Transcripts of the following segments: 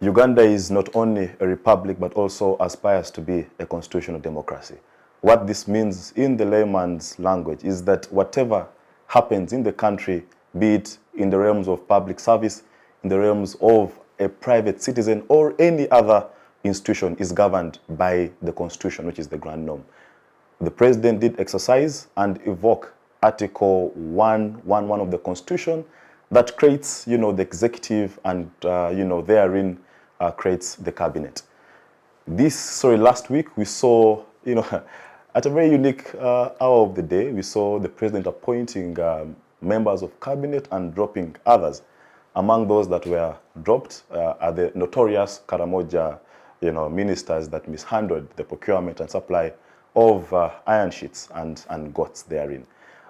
Uganda is not only a republic, but also aspires to be a constitutional democracy. What this means in the layman's language is that whatever happens in the country, be it in the realms of public service, in the realms of a private citizen, or any other institution, is governed by the constitution, which is the grand norm. The president did exercise and evoke Article 111 of the Constitution that creates, the executive and, therein creates the cabinet. Last week we saw, at a very unique hour of the day, we saw the president appointing members of cabinet and dropping others. Among those that were dropped are the notorious Karamoja, ministers that mishandled the procurement and supply of iron sheets and goats therein.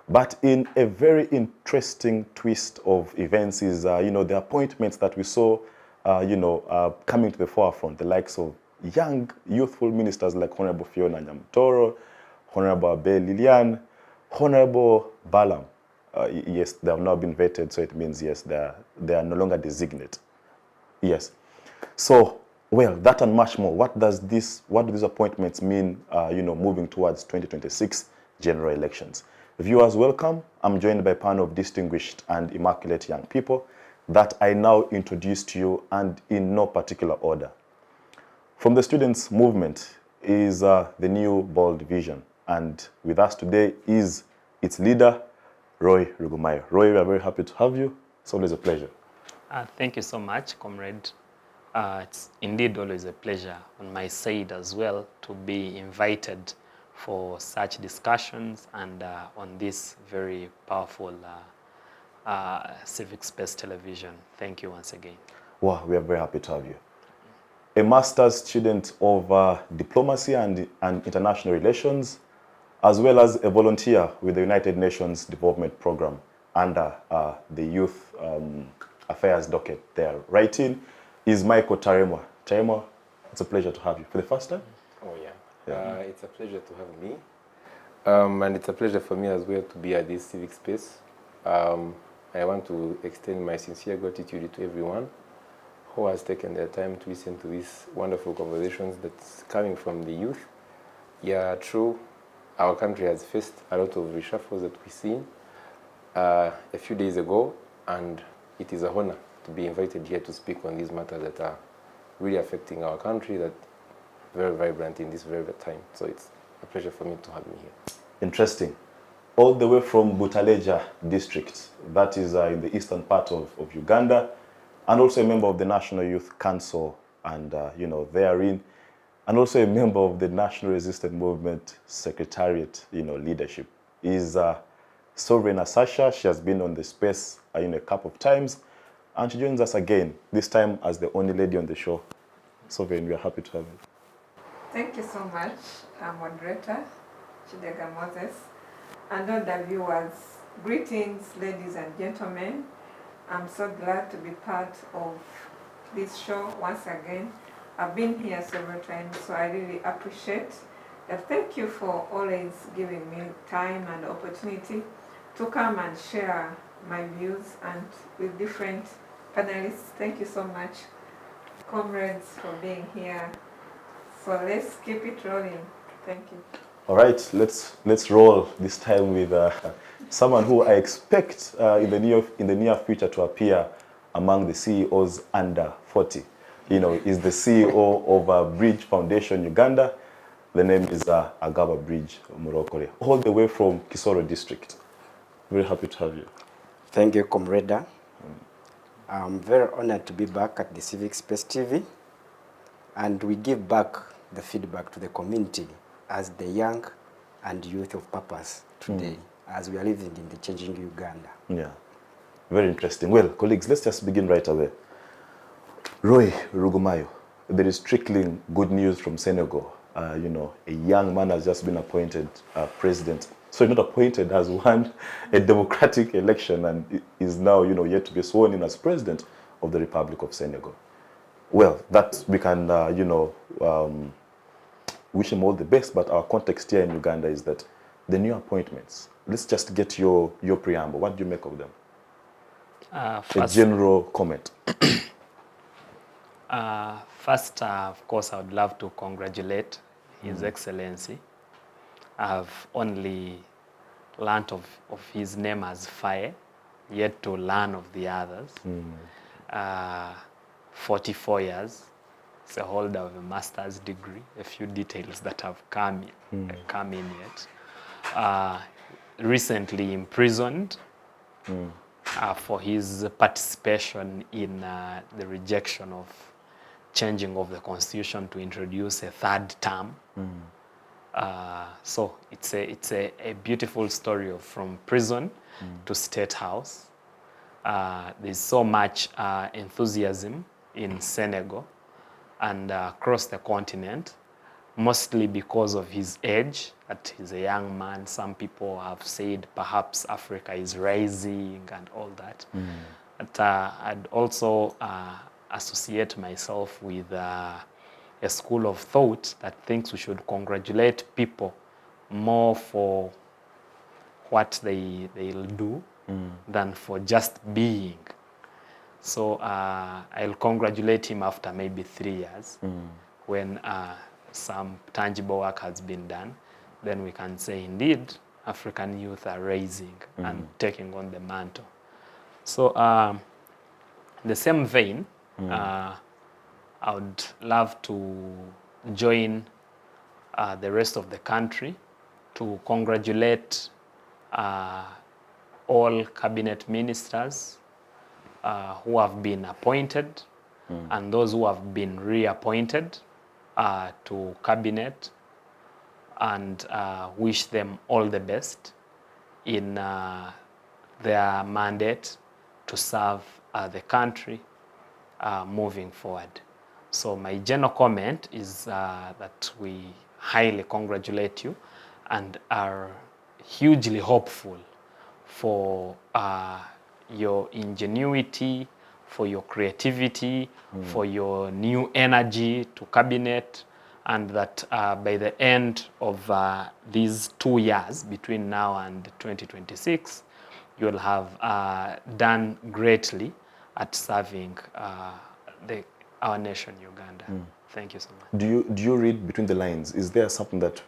But in a very interesting twist of events is, the appointments that we saw, coming to the forefront, the likes of young, youthful ministers like Honorable Fiona Nyamutoro, Honorable Abel Lilian, Honorable Balam. Yes, they have now been vetted, so it means, yes, they are no longer designate. Yes. So, well, that and much more. What do these appointments mean, moving towards 2026 general elections? Viewers, welcome. I'm joined by a panel of distinguished and immaculate young people that I now introduce to you, and in no particular order. From the students' movement is the new bold vision, and with us today is its leader, Roy Rugumayo. Roy, we are very happy to have you. It's always a pleasure. Thank you so much, comrade. It's indeed always a pleasure on my side as well to be invited for such discussions and on this very powerful civic space television. Thank you once again. Wow, we are very happy to have you. A master's student of diplomacy and international relations, as well as a volunteer with the United Nations Development Program under the Youth Affairs docket there. Writing is Michael Taremwa. Taremwa, it's a pleasure to have you for the first time. Oh, yeah. It's a pleasure to have me. And it's a pleasure for me as well to be at this civic space. I want to extend my sincere gratitude to everyone who has taken their time to listen to these wonderful conversations that's coming from the youth. Yeah, true. Our country has faced a lot of reshuffles that we've seen a few days ago, and it is an honor to be invited here to speak on these matters that are really affecting our country, that very vibrant in this very time. So it's a pleasure for me to have me here. Interesting. All the way from Butaleja district, that is in the eastern part of Uganda, and also a member of the National Youth Council, and therein, and also a member of the National Resistance Movement Secretariat, leadership, is Sovereign Hasahya. She has been on the space a couple of times, and she joins us again, this time as the only lady on the show. Sovereign, we are happy to have you. Thank you so much, moderator Kidega Moses, and all the viewers. Greetings, ladies and gentlemen. I'm so glad to be part of this show once again. I've been here several times, so I really appreciate that. Thank you for always giving me time and opportunity to come and share my views and with different panelists. Thank you so much, comrades, for being here. So let's keep it rolling. Thank you. All right, let's roll this time with someone who I expect in the near future to appear among the CEOs under 40. Is the CEO of Bridge Foundation Uganda. The name is Agaba Bridge Murokole, all the way from Kisoro district. Very happy to have you. Thank you, comrade. I'm very honored to be back at the Civic Space TV, and we give back the feedback to the community as the young and youth of purpose today, as we are living in the changing Uganda. Yeah, very interesting. Well, colleagues, let's just begin right away. Roy Rugumayo, there is trickling good news from Senegal. A young man has just been appointed president. So not appointed, has won a democratic election and is now, yet to be sworn in as president of the Republic of Senegal. Well, that we can, wish him all the best, but our context here in Uganda is that the new appointments, let's just get your preamble. What do you make of them? A general comment. First, of course, I would love to congratulate His Excellency. I've only learnt of his name as Faye, yet to learn of the others. 44 years, he's a holder of a master's degree, a few details that have come in yet. Recently imprisoned for his participation in the rejection of changing of the constitution to introduce a third term. So it's a beautiful story of from prison to State House. There's so much enthusiasm in Senegal and across the continent, mostly because of his age, that he's a young man. Some people have said perhaps Africa is rising and all that. But I'd also associate myself with a school of thought that thinks we should congratulate people more for what they'll do than for just being. So I'll congratulate him after maybe 3 years when some tangible work has been done. Then we can say, indeed, African youth are rising and taking on the mantle. So in the same vein, I would love to join the rest of the country to congratulate all cabinet ministers who have been appointed and those who have been reappointed to cabinet, and wish them all the best in their mandate to serve the country moving forward. So my general comment is that we highly congratulate you and are hugely hopeful for your ingenuity, for your creativity, for your new energy to cabinet, and that by the end of these 2 years, between now and 2026, you'll have done greatly at serving our nation, Uganda. Thank you so much. Do you read between the lines? Is there something that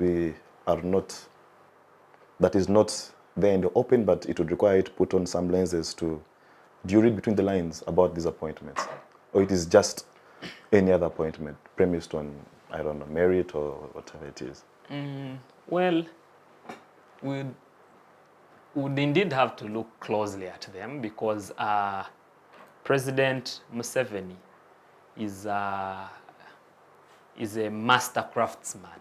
that is not there in the open, but it would require you to put on some lenses to... Do you read between the lines about these appointments? Or it is just any other appointment premised on, I don't know, merit or whatever it is? Well, we would indeed have to look closely at them, because President Museveni is a master craftsman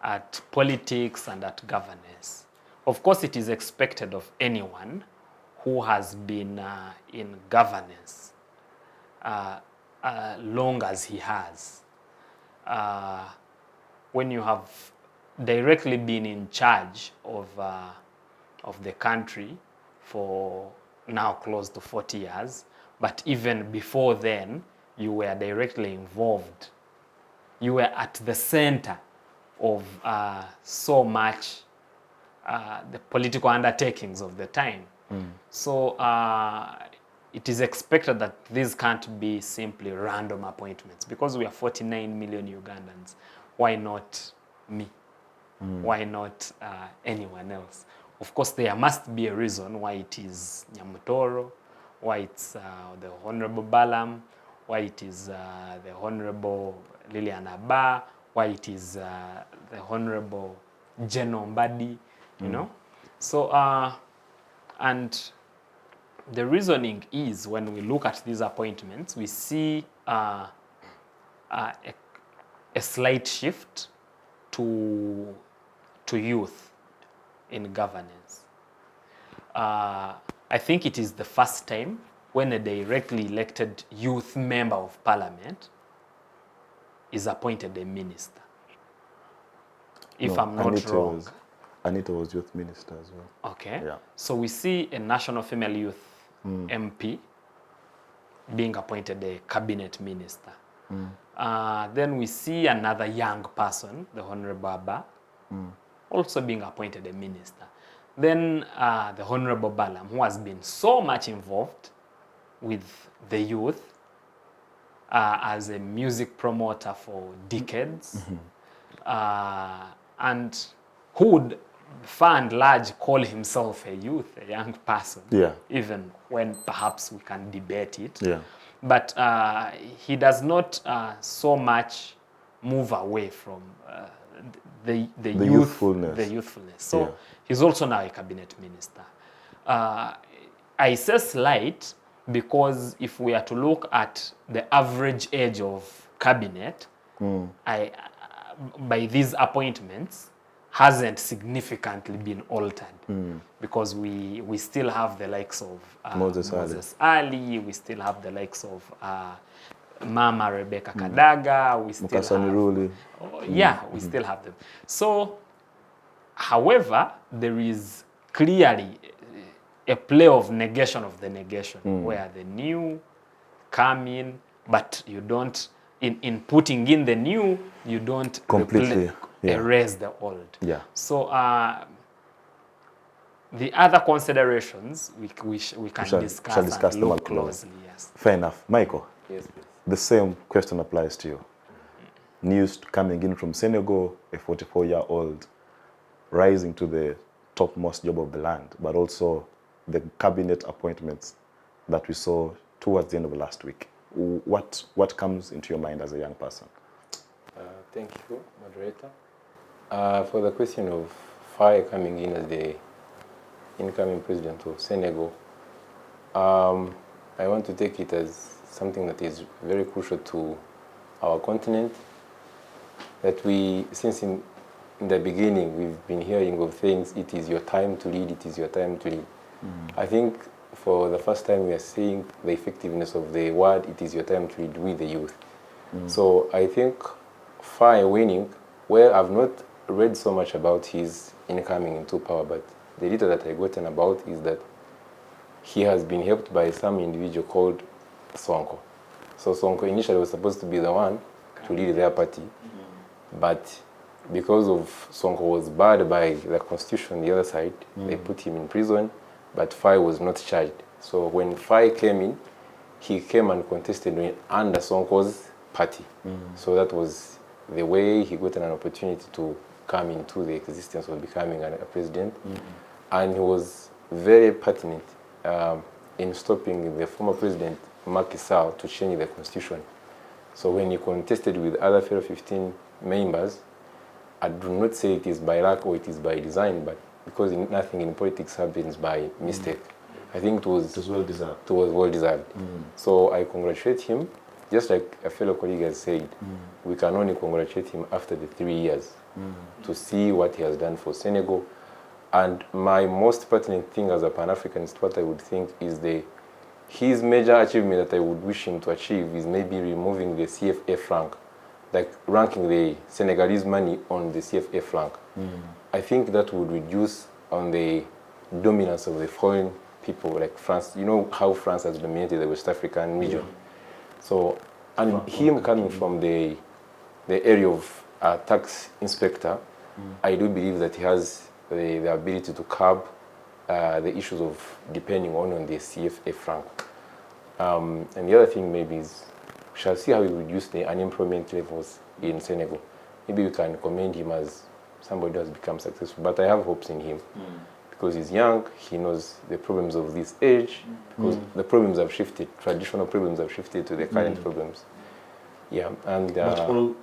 at politics and at governance. Of course, it is expected of anyone who has been in governance long as he has. When you have directly been in charge of the country for now close to 40 years, but even before then, you were directly involved. You were at the center of so much the political undertakings of the time. So it is expected that these can't be simply random appointments, because we are 49 million Ugandans. Why not me? Why not anyone else? Of course, there must be a reason why it is Nyamutoro, why it's the Honorable Balam, why it is the Honorable Lilian Abba, why it is the Honorable General Mbadi, you know? So, and the reasoning is, when we look at these appointments, we see a slight shift to youth in governance. I think it is the first time when a directly elected youth member of parliament is appointed a minister. If I'm not wrong. Anita was youth minister as well. Okay. Yeah. So we see a national female youth MP being appointed a cabinet minister. Then we see another young person, the Honorable Abba, also being appointed a minister. Then the Honorable Balam, who has been so much involved with the youth, as a music promoter for decades, and who would far and large call himself a youth, a young person, Yeah. even when perhaps we can debate it. Yeah. But he does not so much move away from the youthfulness. The youthfulness. So Yeah. he's also now a cabinet minister. I say slight because if we are to look at the average age of cabinet, by these appointments, hasn't significantly been altered because we still have the likes of Moses Ali, we still have the likes of Mama Rebecca Kadaga, we still Mukasani have Ruli. yeah, we still have them. So, however, there is clearly a play of negation of the negation where the new come in, but you don't, in putting in the new, you don't Completely, yeah. erase the old. Yeah. So the other considerations we can shall discuss discuss and them look closely. closely. Yes. Fair enough. Michael, Yes, please. the same question applies to you. News coming in from Senegal, a 44-year-old rising to the topmost job of the land, but also the cabinet appointments that we saw towards the end of last week. What comes into your mind as a young person? Thank you, moderator. For the question of Faye coming in as the incoming president of Senegal, I want to take it as something that is very crucial to our continent, that we, since in the beginning, we've been hearing of things, it is your time to lead, it is your time to lead. I think for the first time we are seeing the effectiveness of the word, it is your time to lead with the youth. So I think Faye winning, well, I've not read so much about his incoming into power, but the little that I gotten about is that he has been helped by some individual called Sonko. So Sonko initially was supposed to be the one to lead their party, but because of Sonko was barred by the constitution on the other side, they put him in prison, but Faye was not charged. So when Faye came in, he came and contested under Sonko's party. So that was the way he got an opportunity to come into the existence of becoming a president. And he was very pertinent in stopping the former president, Macky Sall, to change the constitution. So when he contested with other fellow 15 members, I do not say it is by luck or it is by design, but because nothing in politics happens by mistake. I think it was well deserved. It was well deserved. So I congratulate him. Just like a fellow colleague has said, we can only congratulate him after the 3 years to see what he has done for Senegal. And my most pertinent thing as a Pan-Africanist, what I would think is his major achievement that I would wish him to achieve is maybe removing the CFA franc, like ranking the Senegalese money on the CFA franc. I think that would reduce on the dominance of the foreign people like France. You know how France has dominated the West African region. So, and him coming from the area of tax inspector, I do believe that he has the ability to curb the issues of depending on the CFA franc. And the other thing maybe is, we shall see how we reduce the unemployment levels in Senegal. Maybe we can commend him as somebody who has become successful, but I have hopes in him. Because he's young, he knows the problems of this age, because the problems have shifted, traditional problems have shifted to the current problems. Yeah, and But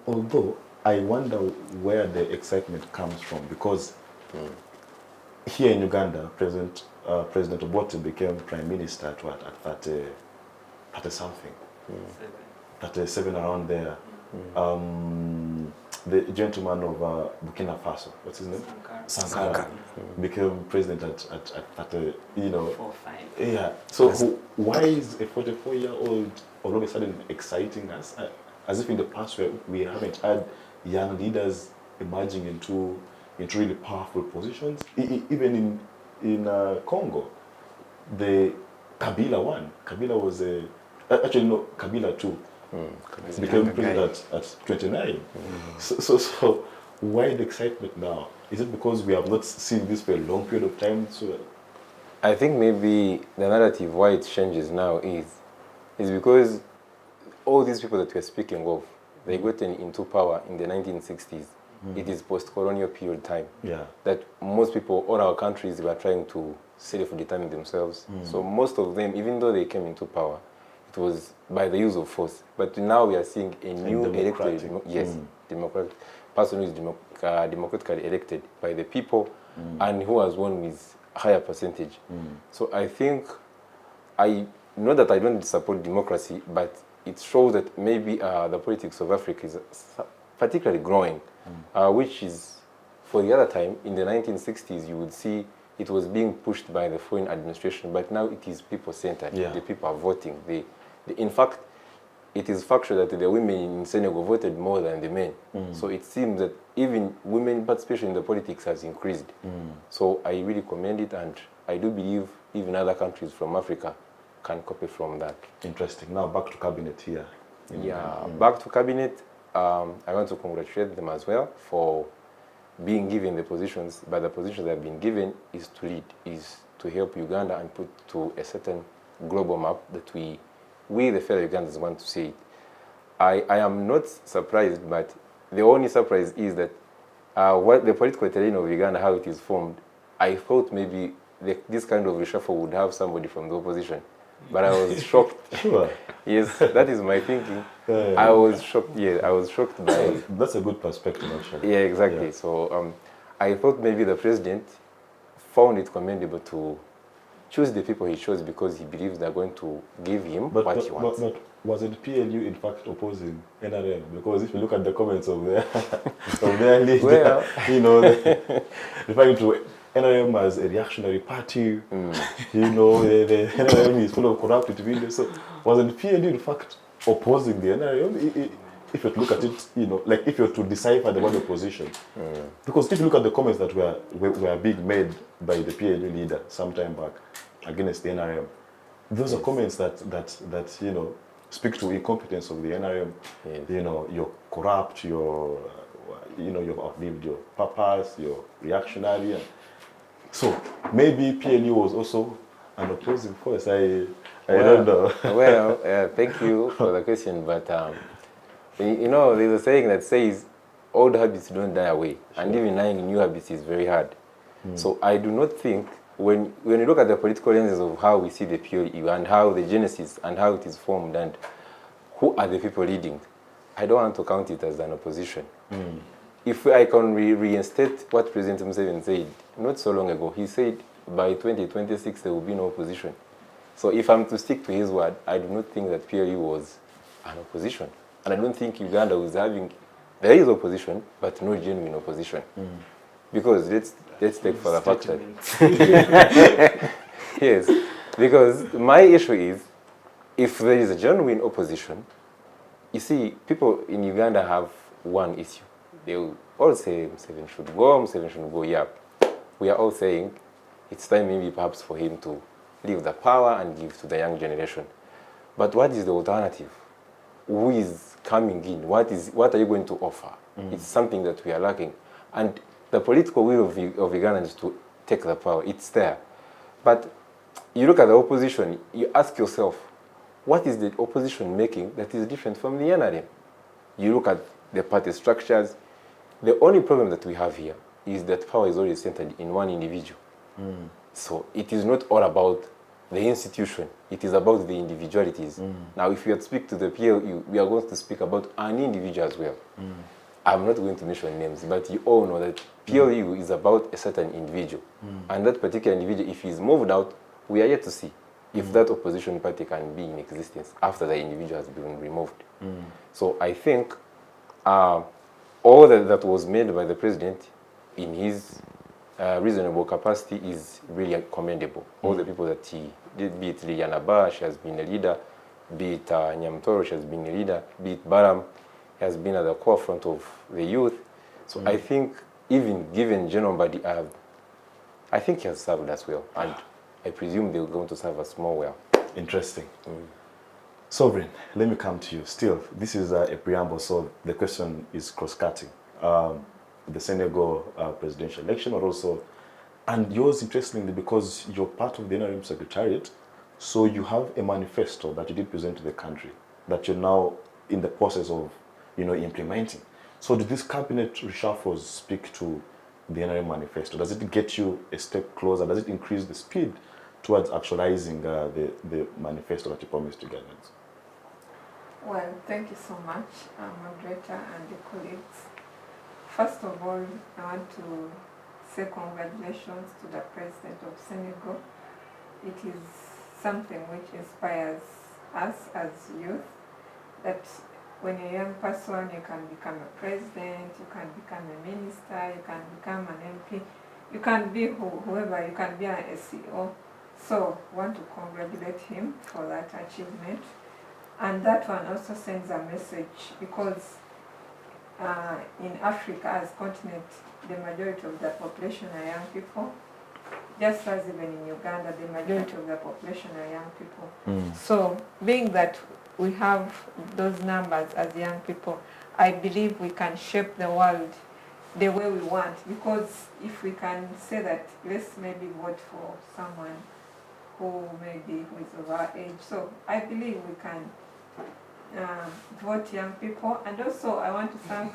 although I wonder where the excitement comes from, because here in Uganda, President Obote became prime minister at what? At 30 something, 37 around there. The gentleman of Burkina Faso, what's his name? Sankara. Became president at you know. 4 5. Yeah. So why is a 44-year-old all of a sudden exciting us? As if in the past we haven't had young leaders emerging into really powerful positions. Even in Congo, the Kabila one. Kabila was actually no, Kabila too. Became president at 29. So why the excitement now? Is it because we have not seen this for a long period of time? So I think maybe the narrative why it changes now is because all these people that we're speaking of, they got into power in the 1960s. It is post-colonial period time. Yeah. That most people, all our countries, were trying to self-determine themselves. So most of them, even though they came into power, it was by the use of force. But now we are seeing a new elected, democratic person who is democratically elected by the people and who has won with a higher percentage. So I think, not that I don't support democracy, but it shows that maybe the politics of Africa is particularly growing, which is, for the other time, in the 1960s, you would see it was being pushed by the foreign administration, but now it is people-centered. Yeah. The people are voting. In fact, it is factual that the women in Senegal voted more than the men. So it seems that even women participation in the politics has increased. So I really commend it, and I do believe even other countries from Africa can copy from that. Interesting. Now back to cabinet here. Back to cabinet. I want to congratulate them as well for being given the positions, but the positions they have been given is to lead, is to help Uganda and put to a certain global map that we the fellow Ugandans want to see it. I am not surprised, but the only surprise is that what the political terrain of Uganda, how it is formed, I thought maybe this kind of reshuffle would have somebody from the opposition. But I was shocked. Sure. Yes, that is my thinking. I was shocked. Yeah, I was shocked by. That's a good perspective, actually. Yeah, exactly. Yeah. So I thought maybe the president found it commendable to choose the people he chose because he believes they're going to give him what he wants. But wasn't PLU in fact opposing NRM? Because if you look at the comments of their leader, well, you know, referring to NRM as a reactionary party, you know, the NRM is full of corrupt individuals. So wasn't PLU in fact opposing the NRM? If you look at it, you know, like if you're to decipher the word opposition, because if you look at the comments that were being made by the PLU leader some time back against the NRM, those are comments that you know speak to incompetence of the NRM. Yes. You know, you're corrupt, you've outlived your purpose, you're reactionary. So maybe PLU was also an opposing force. I don't know. Well, thank you for the question, but you know, there's a saying that says old habits don't die away, and even learning new habits is very hard. So I do not think, when you look at the political lenses of how we see the PLU and how the genesis and how it is formed and who are the people leading, I don't want to count it as an opposition. If I can reinstate what President Museveni said not so long ago, he said by 2026 there will be no opposition. So if I'm to stick to his word, I do not think that PLU was an opposition. And I don't think Uganda was having, there is opposition, but no genuine opposition. Because let's take for the fact that, yes, because my issue is, if there is a genuine opposition, you see, people in Uganda have one issue. They will all say Museveni should go, yeah. We are all saying it's time maybe perhaps for him to leave the power and give to the young generation. But what is the alternative? Who is coming in? What are you going to offer? It's something that we are lacking. And the political will of Ugandans to take the power, it's there. But you look at the opposition, you ask yourself, what is the opposition making that is different from the NRM? You look at the party structures. The only problem that we have here is that power is always centered in one individual. So it is not all about the institution, it is about the individualities. Now, if we are to speak to the PLU, we are going to speak about an individual as well. I'm not going to mention names, but you all know that PLU is about a certain individual. And that particular individual, if he's moved out, we are yet to see if that opposition party can be in existence after the individual has been removed. So I think all that was made by the president in his reasonable capacity is really commendable. All the people that he did, be it Liliana Ba, she has been a leader, be it Nyamtoro, she has been a leader, be it Baram, he has been at the forefront of the youth. So I think even given General Badi, I think he has served us well, and I presume they're going to serve us more well. Interesting. Sovereign, let me come to you. Still, this is a preamble, so the question is cross-cutting. The Senegal presidential election, but also, and yours interestingly because you're part of the NRM Secretariat, so you have a manifesto that you did present to the country. that you're now in the process of, implementing. So do these cabinet reshuffles speak to the NRM Manifesto? Does it get you a step closer? Does it increase the speed towards actualizing the manifesto that you promised to Ugandans? Well, thank you so much, moderator and the colleagues. First of all, I want to say congratulations to the President of Senegal. It is something which inspires us as youth, that when you're a young person, you can become a president, you can become a minister, you can become an MP, you can be whoever, you can be a C.E.O. So I want to congratulate him for that achievement. And that one also sends a message, because in Africa as continent, the majority of the population are young people. Just as even in Uganda, the majority of the population are young people. So being that we have those numbers as young people, I believe we can shape the world the way we want. Because if we can say that, let's maybe vote for someone who maybe who is of our age. So I believe we can vote young people. And also I want to thank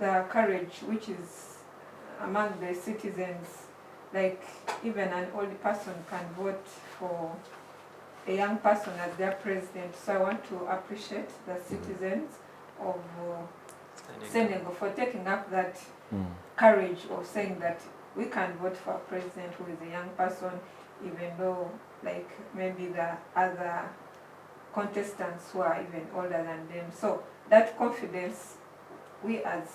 the courage which is among the citizens. Like even an old person can vote for a young person as their president. So I want to appreciate the citizens of Senegal for taking up that courage of saying that we can vote for a president who is a young person, even though like maybe the other contestants who are even older than them. So that confidence, we as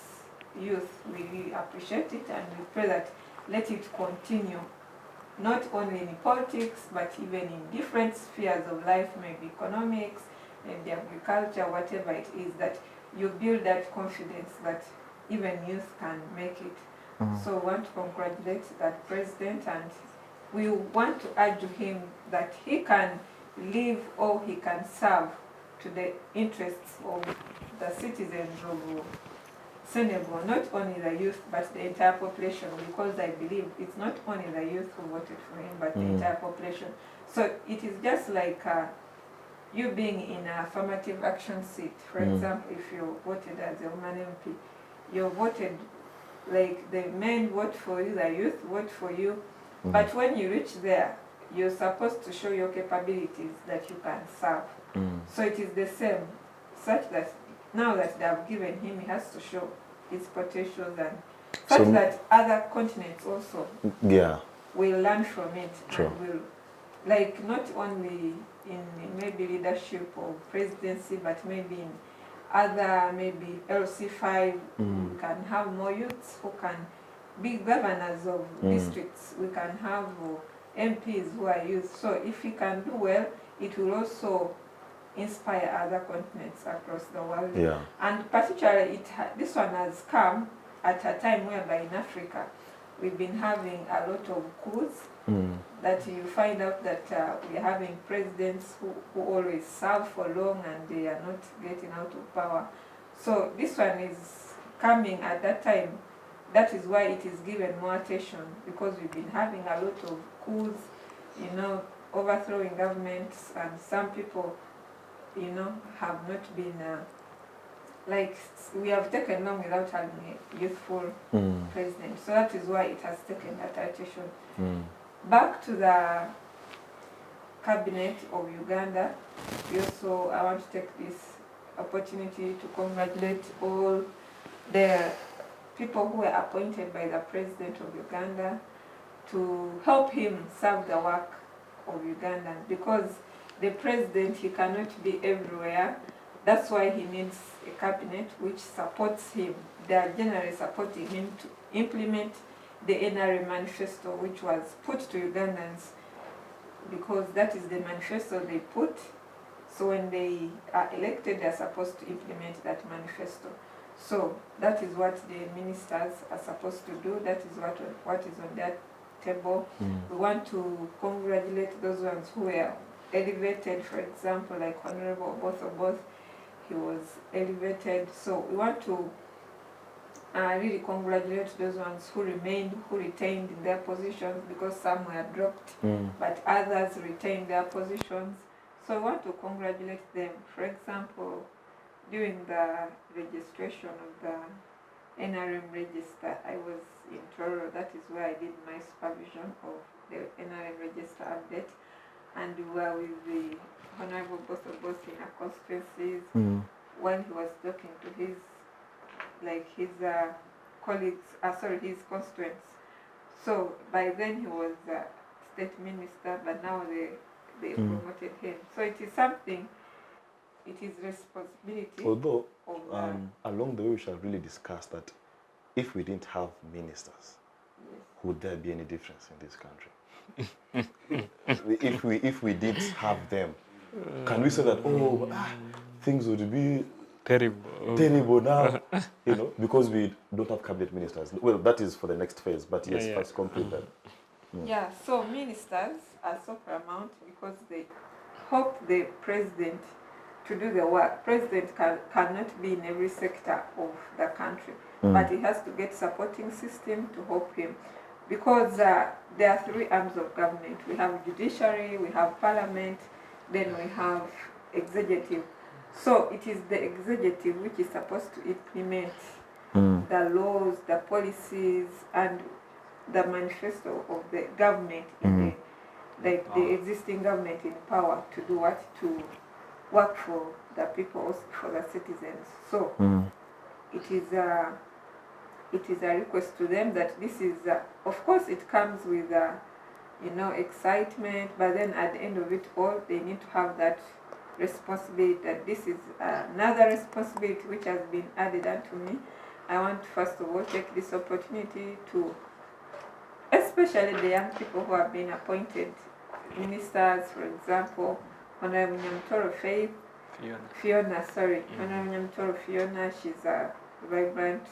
youth, we really appreciate it, and we pray that let it continue, not only in politics, but even in different spheres of life, maybe economics, maybe agriculture, whatever it is, that you build that confidence that even youth can make it. So we want to congratulate that president, and we want to urge him that he can live or he can serve to the interests of the citizens of Senegal, not only the youth, but the entire population, because I believe it's not only the youth who voted for him, but the entire population. So it is just like you being in a affirmative action seat. For example, if you voted as a woman MP, you voted, like the men vote for you, the youth vote for you, but when you reach there, you're supposed to show your capabilities that you can serve. So it is the same, such that now that they have given him, he has to show his potentials, and such that other continents also will learn from it. True. And will, like, not only in maybe leadership or presidency, but maybe in other, maybe LC5, we can have more youths who can be governors of districts. We can have MPs who are youth. So if we can do well, it will also inspire other continents across the world. And particularly this one has come at a time whereby in Africa we've been having a lot of coups, that you find out that we're having presidents who always serve for long and they are not getting out of power. So this one is coming at that time. That is why it is given more attention, because we've been having a lot of coups, overthrowing governments, and some people have not been, like, we have taken long without having a youthful president. So that is why it has taken that attention. Back to the cabinet of Uganda, I want to take this opportunity to congratulate all the people who were appointed by the president of Uganda to help him serve the work of Uganda, because the president, he cannot be everywhere. That's why he needs a cabinet which supports him. They are generally supporting him to implement the NRM Manifesto, which was put to Ugandans, because that is the manifesto they put. So when they are elected, they are supposed to implement that manifesto. So that is what the ministers are supposed to do. That is what is on that table. We want to congratulate those ones who were elevated, for example, like Honorable both, he was elevated. So we want to really congratulate those ones who retained in their positions, because some were dropped, but others retained their positions. So I want to congratulate them. For example, during the registration of the NRM register, I was in Toro. That is where I did my supervision of the NRM register update, and we were with the Honorable Boss of Boss in our constituencies when he was talking to his colleagues, his constituents. So by then he was a state minister, but now they promoted him. So it is something, it is responsibility. Although, of along the way we shall really discuss that if we didn't have ministers, would there be any difference in this country? if we didn't have them, can we say that, things would be terrible now, because we don't have cabinet ministers? Well, that is for the next phase, but yes, first complete that. Yeah, so ministers are so paramount because they help the president to do the work. President cannot be in every sector of the country, but he has to get supporting system to help him, because there are three arms of government. We have judiciary, we have parliament, then we have executive. So it is the executive which is supposed to implement the laws, the policies, and the manifesto of the government in the existing government in power to do what? To work for the people, for the citizens. So it is a request to them that this is, of course it comes with excitement, but then at the end of it all, they need to have that responsibility, that this is another responsibility which has been added unto me. I want to first of all take this opportunity to, especially the young people who have been appointed ministers, for example, Honorable Nyamtoro Faith, Fiona, Honorable Nyamtoro Fiona, she's a vibrant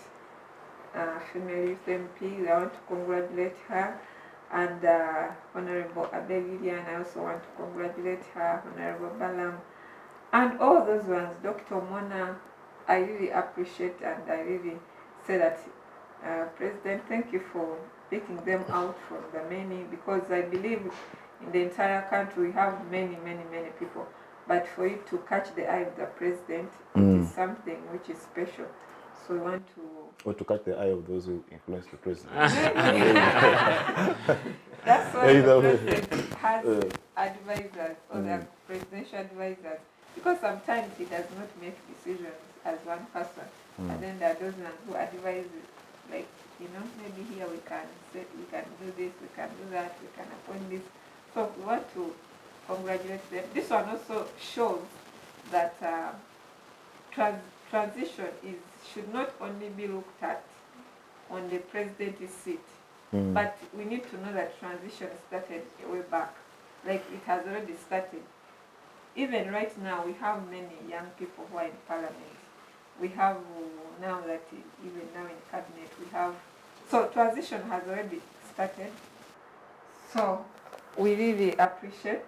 female youth MP. I want to congratulate her. And Honorable Abelian, I also want to congratulate her, Honorable Balam, and all those ones, Dr. Mona. I really appreciate, and I really say that, President, thank you for picking them out from the many, because I believe in the entire country we have many people, but for you to catch the eye of the president, it is something which is special. So we want to... Or to catch the eye of those who influence the president. That's why the president has advisors, or the presidential advisors, because sometimes he does not make decisions as one person, and then there are those ones who advise, like, maybe here we can say, we can do this, we can do that, we can appoint this. So we want to congratulate them. This one also shows that transition should not only be looked at on the president's seat, but we need to know that transition started way back. Like, it has already started. Even right now, we have many young people who are in parliament. We have now that, even now in cabinet, we have... So transition has already started. So we really appreciate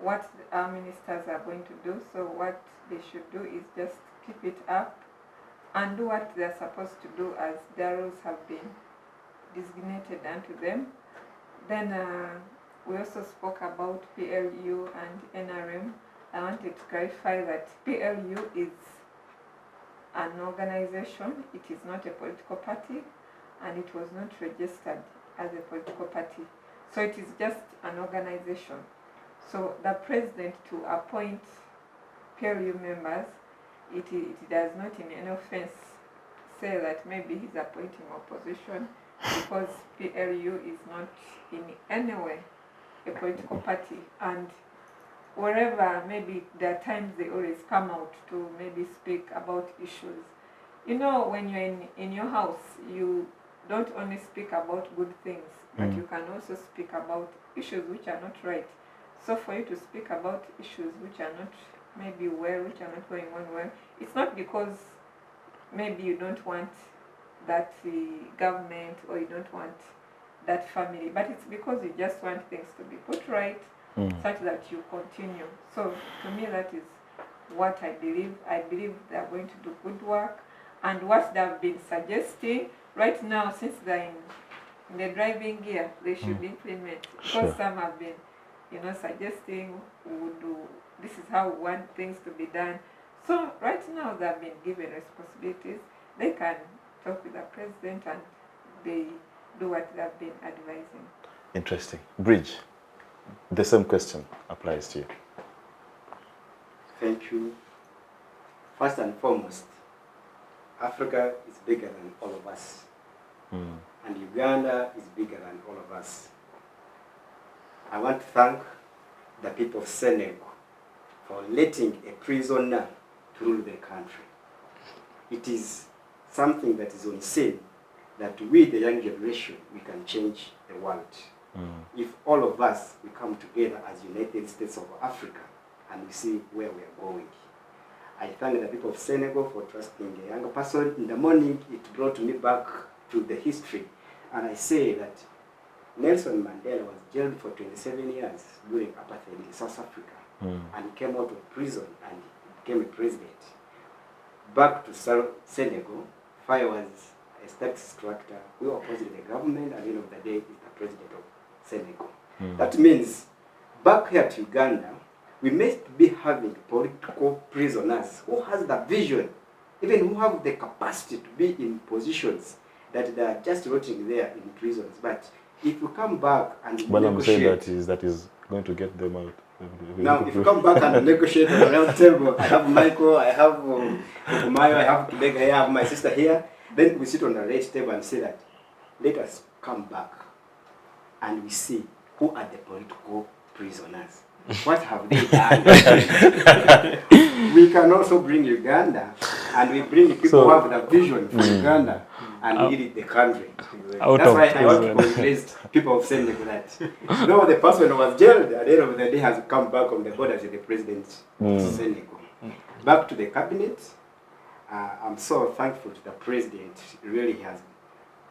what our ministers are going to do. So what they should do is just keep it up and do what they're supposed to do as their roles have been designated unto them. Then we also spoke about PLU and NRM. I wanted to clarify that PLU is an organization. It is not a political party, and it was not registered as a political party. So it is just an organization. So the president to appoint PLU members, it does not in any offense say that maybe he's appointing opposition, because PLU is not in any way a political party. And wherever, maybe there are times they always come out to maybe speak about issues. When you're in your house, you don't only speak about good things, but you can also speak about issues which are not right. So for you to speak about issues which are not maybe well, which are not going on well, it's not because maybe you don't want that government, or you don't want that family, but it's because you just want things to be put right, such that you continue. So to me, that is what I believe. I believe they are going to do good work, and what they have been suggesting right now, since they're in the driving gear, they should implement, because some have been suggesting this is how we want things to be done. So right now they've been given responsibilities. They can talk with the president and they do what they've been advising. Interesting. Bridge, the same question applies to you. Thank you. First and foremost, Africa is bigger than all of us. And Uganda is bigger than all of us. I want to thank the people of Senegal for letting a prisoner to rule their country. It is something that is unseen, that we, the young generation, we can change the world. If all of us, we come together as United States of Africa and we see where we are going. I thank the people of Senegal for trusting a younger person. In the morning, it brought me back to the history. And I say that Nelson Mandela was jailed for 27 years during apartheid in South Africa. And he came out of prison and became a president. Back to Senegal, Faye was a state structure who opposed the government, and at the end of the day, is the president of Senegal. That means, back here to Uganda, we must be having political prisoners who has the vision, even who have the capacity to be in positions that they are just rotting there in prisons. But if you come back and negotiate, that is going to get them out. Now, if you come back and negotiate on the round table, I have Michael, I have Rugumayo, I have Kidega, I have my sister here, then we sit on the red table and say that, let us come back and we see who are the political prisoners. What have they done? We can also bring Uganda, and we bring people who have the vision for Uganda and lead the country. That's why I want to congratulate people of Senegal that though the person who was jailed at the end of the day has come back on the board as the president of Senegal. Back to the cabinet, I'm so thankful to the president. Really has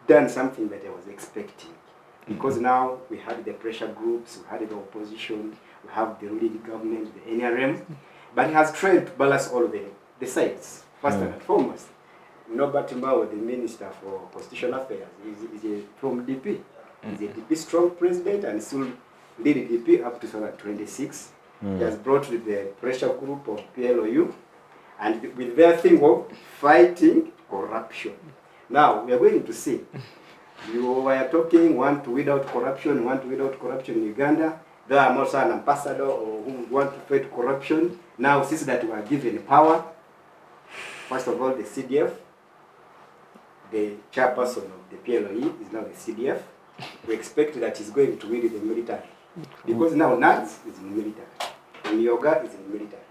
done something that I was expecting. Because now we have the pressure groups, we have the opposition, we have the ruling government, the NRM, but he has tried to balance all the sides. First and foremost, Norbert Mao, the Minister for Constitutional Affairs, is from DP. He's a DP strong president and still lead DP up to 2026. He has brought with the pressure group of PLOU and with their thing of fighting corruption. Now, we are going to see. You were talking, want to weed out corruption in Uganda. There are also an ambassador who want to fight corruption. Now, since that we are given power, first of all, the CDF, the chairperson of the PLOE is now the CDF. We expect that he's going to lead the military. Because now NADS is in the military. In Yoga is in the military.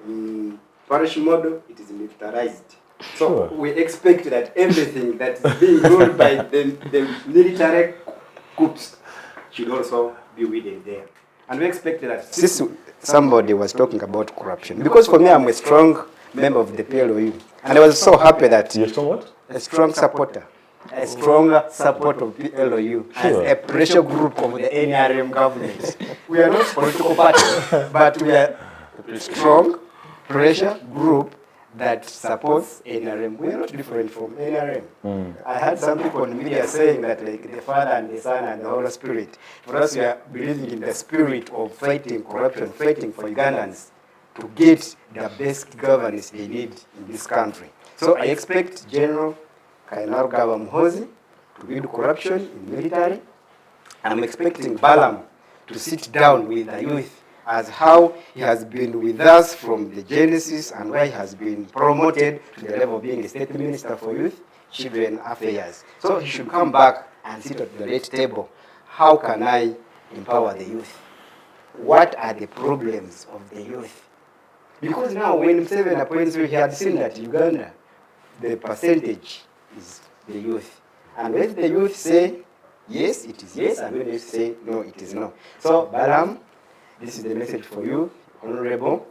In parish model, it is militarized. So we expect that everything that is being ruled by the military coups should also be within there. And we expect that since somebody was talking about corruption, because for me I'm a strong member of the PLOU, and I was so happy that You're strong what? A strong supporter, a strong support of PLOU as a pressure group of the NRM government. We are not political party, but we are a strong pressure group that supports NRM. We are not different from NRM. I had some people in the media saying that like the Father and the Son and the Holy Spirit. For us, we are believing in the spirit of fighting corruption, fighting for Ugandans to get the best governance they need in this country. So I expect General Agaba Moses to lead corruption in military. I'm expecting Balaam to sit down with the youth as how he has been with us from the genesis and why he has been promoted to the level of being a state minister for youth, children affairs. So he should come back and sit at the red table. How can I empower the youth? What are the problems of the youth? Because now when Museveni appoints you, he had seen that Uganda, the percentage is the youth. And when the youth say, yes, it is yes, and when they say, no, it is no. So Balaam, this is the message for you, Honorable.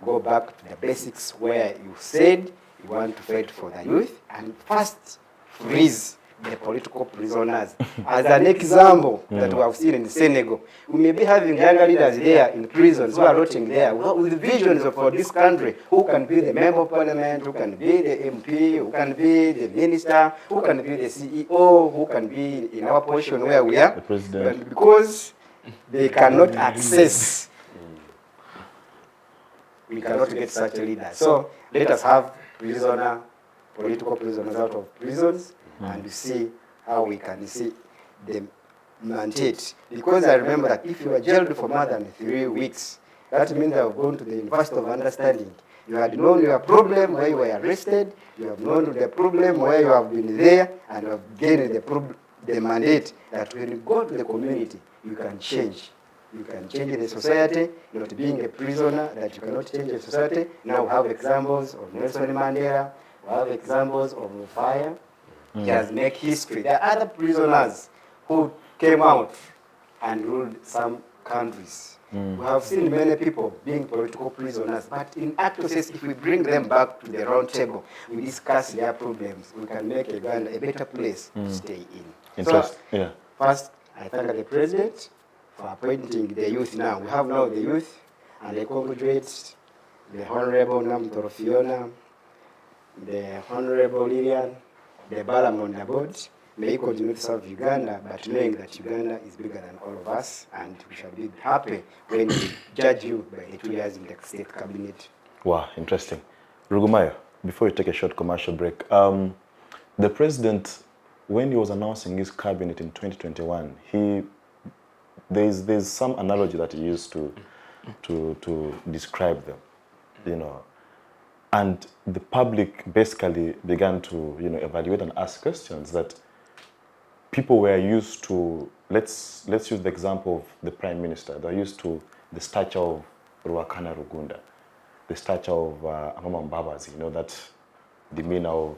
Go back to the basics where you said you want to fight for the youth and first freeze the political prisoners. As an example that we have seen in Senegal, we may be having younger leaders there in prisons who are rotting there with visions for this country, who can be the member of parliament, who can be the MP, who can be the minister, who can be the CEO, who can be in our position where we are. The president. But because they cannot access. We cannot get such a leader. So let us have political prisoners out of prisons, and see how we can see them mandate. Because I remember that if you are jailed for more than 3 weeks, that means you have gone to the University of Understanding. You had known your problem where you were arrested, you have known the problem where you have been there, and you have gained the mandate that when you go to the community, you can change. You can change the society, not being a prisoner, that you cannot change the society. Now we have examples of Nelson Mandela, we have examples of fire. He has made history. There are other prisoners who came out and ruled some countries. We have seen many people being political prisoners, but in actual sense, if we bring them back to the round table, we discuss their problems, we can make Uganda a better place to stay in. So, first, I thank the President for appointing the youth now. We have now the youth, and I congratulate the Honorable Namtoro Fiona, the Honorable Lillian, the Balam on the board. May he continue to serve Uganda, but knowing that Uganda is bigger than all of us, and we shall be happy when we judge you by the 2 years in the state cabinet. Wow, interesting. Rugumayo, before you take a short commercial break, the president, when he was announcing his cabinet in 2021, there's some analogy that he used to describe them, you know, and the public basically began to, you know, evaluate and ask questions that people were used to. Let's use the example of the prime minister. They're used to the stature of Ruakana Rugunda, the stature of Amama Mbabazi, you know, that demeanor of,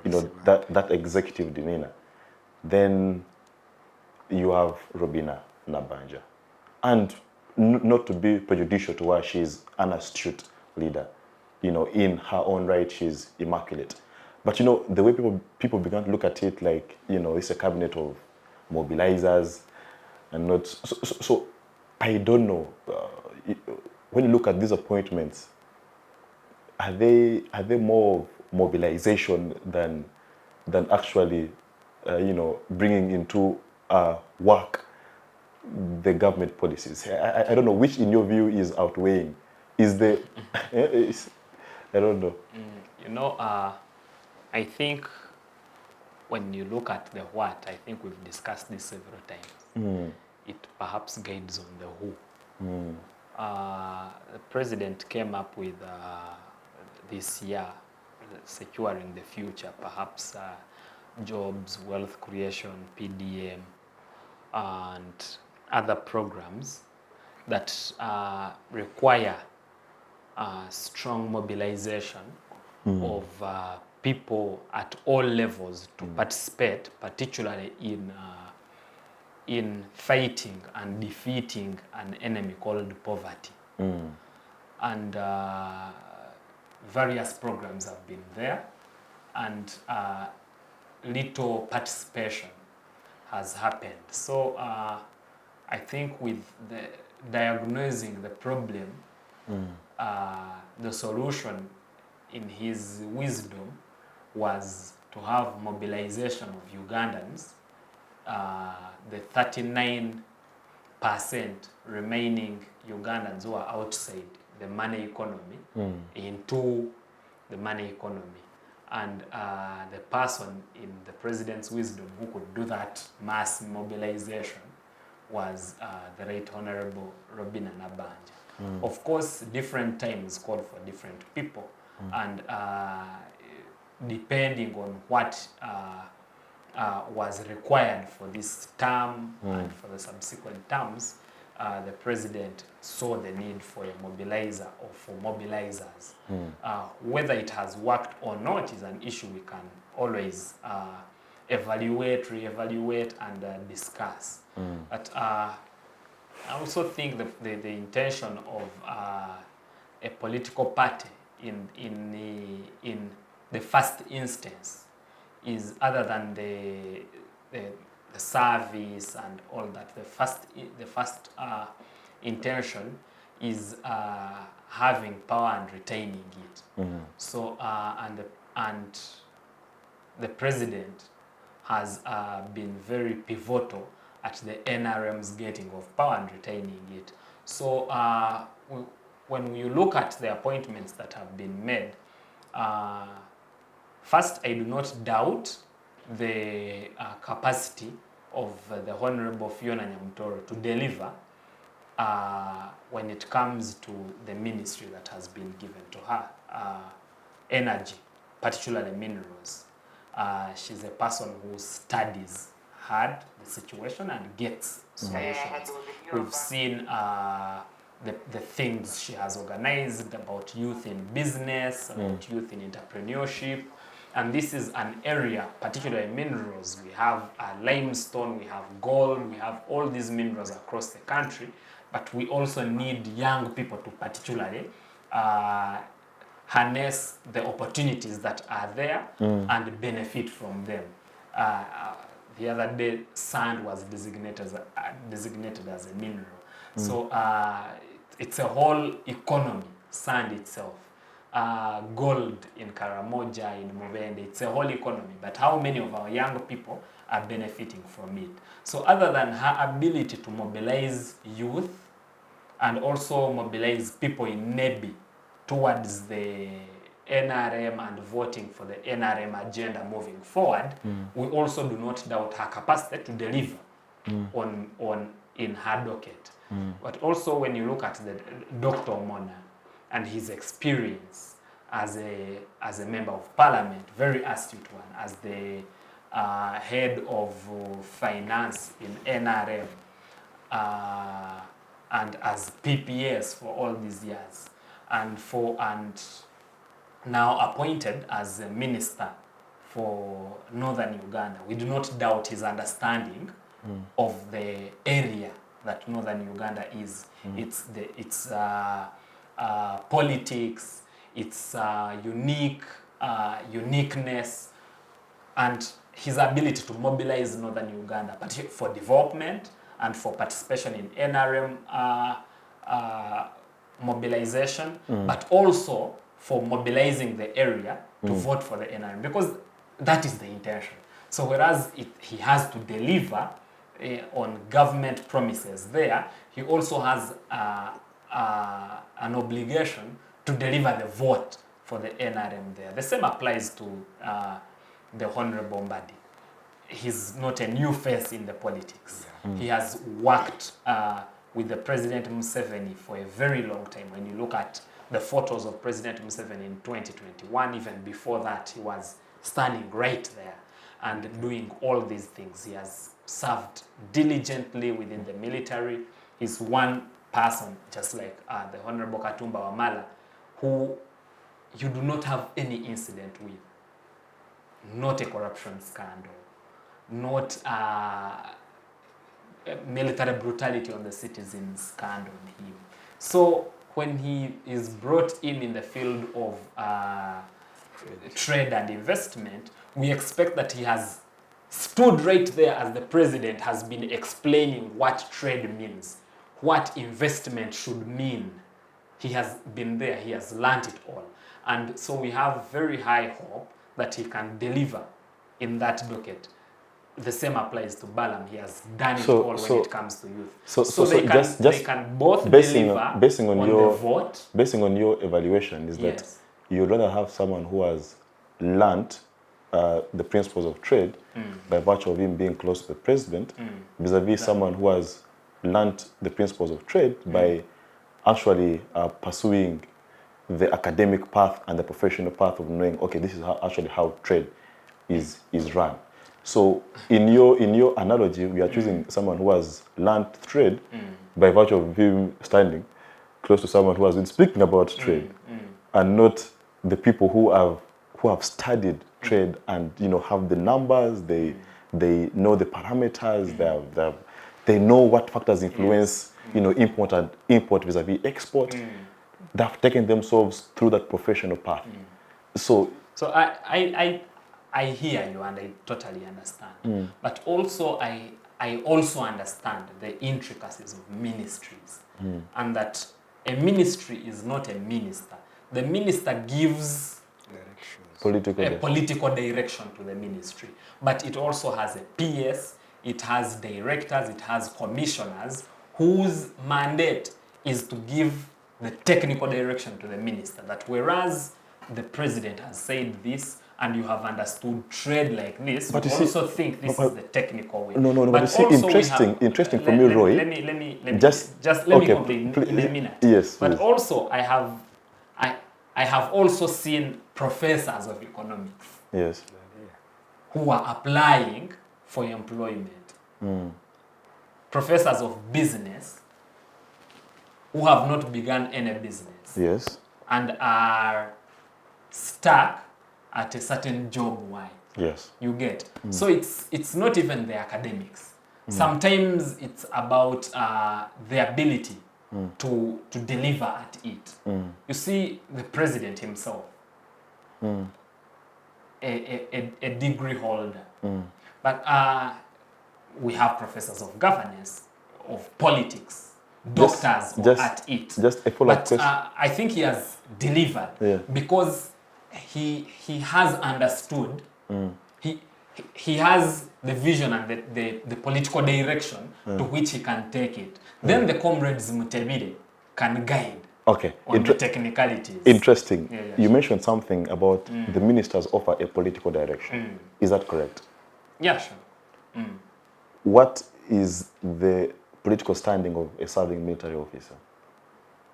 you know, that executive demeanor. Then you have Robina Nabanja. And not to be prejudicial to her, she's an astute leader. You know, in her own right, she's immaculate. But, you know, the way people began to look at it like, you know, it's a cabinet of mobilizers and not... So I don't know. When you look at these appointments, are they more mobilization than actually, you know, bringing into work the government policies? I don't know which, in your view, is outweighing. Is the... I don't know. You know, I think when you look at the what, I think we've discussed this several times. It perhaps guides on the who. The president came up with this year, securing the future, perhaps jobs, wealth creation, PDM, and other programs that require strong mobilization of people at all levels to participate, particularly in fighting and defeating an enemy called poverty. And various programs have been there, and little participation has happened. So I think with the diagnosing the problem, the solution in his wisdom was to have mobilization of Ugandans, the 39% remaining Ugandans who are outside the money economy into the money economy. And the person in the president's wisdom who could do that mass mobilization was the Right Honorable Robina Nabanja. Of course, different times called for different people, and depending on what was required for this term and for the subsequent terms, the president saw the need for a mobilizer or for mobilizers. Whether it has worked or not is an issue we can always evaluate, re-evaluate, and discuss. But I also think the intention of a political party in the first instance is, other than the service and all that, the first intention is having power and retaining it. So and the president has been very pivotal at the NRM's getting of power and retaining it. So when you look at the appointments that have been made, first, I do not doubt the capacity of the Honorable Fiona Nyamutoro to deliver when it comes to the ministry that has been given to her, energy, particularly minerals. She's a person who studies hard the situation and gets solutions. We've seen the things she has organized about youth in business, about youth in entrepreneurship. And this is an area, particularly minerals. We have limestone, we have gold, we have all these minerals across the country. But we also need young people to particularly harness the opportunities that are there and benefit from them. The other day, sand was designated as a mineral. So it's a whole economy, sand itself. Gold in Karamoja, in Mubende, it's a whole economy. But how many of our young people are benefiting from it? So other than her ability to mobilize youth and also mobilize people in Nebi towards the NRM and voting for the NRM agenda moving forward, we also do not doubt her capacity to deliver in her docket. But also when you look at the Dr. Mona and his experience as a member of parliament, very astute one, as the head of finance in NRM, and as PPS for all these years, and now appointed as a minister for Northern Uganda. We do not doubt his understanding of the area that Northern Uganda is. It's politics, its uniqueness, and his ability to mobilize Northern Uganda for development and for participation in NRM mobilization, but also for mobilizing the area to vote for the NRM, because that is the intention. So whereas he has to deliver on government promises there, he also has an obligation to deliver the vote for the NRM there. The same applies to the Honorable Mbadi. He's not a new face in the politics. He has worked with the President Museveni for a very long time. When you look at the photos of President Museveni in 2021, even before that, he was standing right there and doing all these things. He has served diligently within the military. He's one person, just like the Honorable Katumba Wamala, who you do not have any incident with. Not a corruption scandal, not military brutality on the citizens scandal on him. So when he is brought in the field of trade and investment, we expect that he has stood right there as the president has been explaining what trade means, what investment should mean. He has been there, he has learned it all. And so we have very high hope that he can deliver in that docket. The same applies to Balaam. He has done it all when it comes to youth. So they can both deliver basing on your the vote. Basing on your evaluation, is that you'd rather have someone who has learned the principles of trade by virtue of him being close to the president, vis-a-vis someone who has learned the principles of trade by actually pursuing the academic path and the professional path of knowing, okay, this is how trade is run. So in your analogy, we are choosing someone who has learned trade by virtue of him standing close to someone who has been speaking about trade, and not the people who have studied trade and have the numbers, they know the parameters, they know what factors influence import vis-a-vis export. They have taken themselves through that professional path. So I hear you and I totally understand. But also I also understand the intricacies of ministries, and that a ministry is not a minister. The minister gives political direction to the ministry, but it also has a PS, it has directors, it has commissioners whose mandate is to give the technical direction to the minister. That whereas the president has said this and you have understood trade like this, But you you see- also think this is the technical way. No, but you see, also we interesting for me, Roy. Let me Just- let okay, me complete in a minute. Yes, But please. also I have also seen professors of economics Yes. who are applying for employment. Professors of business who have not begun any business Yes. and are stuck at a certain job wide. Yes. You get. So it's not even the academics. Sometimes it's about the ability to deliver at it. You see, the president himself, a degree holder, but we have professors of governance, of politics, doctors at it. Just a follow-up But question. I think he has delivered because he has understood. He has the vision and the political direction to which he can take it. Then the comrades Mutebire can guide Okay. on the technicalities. Interesting. Yeah, You sure. mentioned something about the ministers offer a political direction. Is that correct? Yeah, sure. What is the political standing of a serving military officer?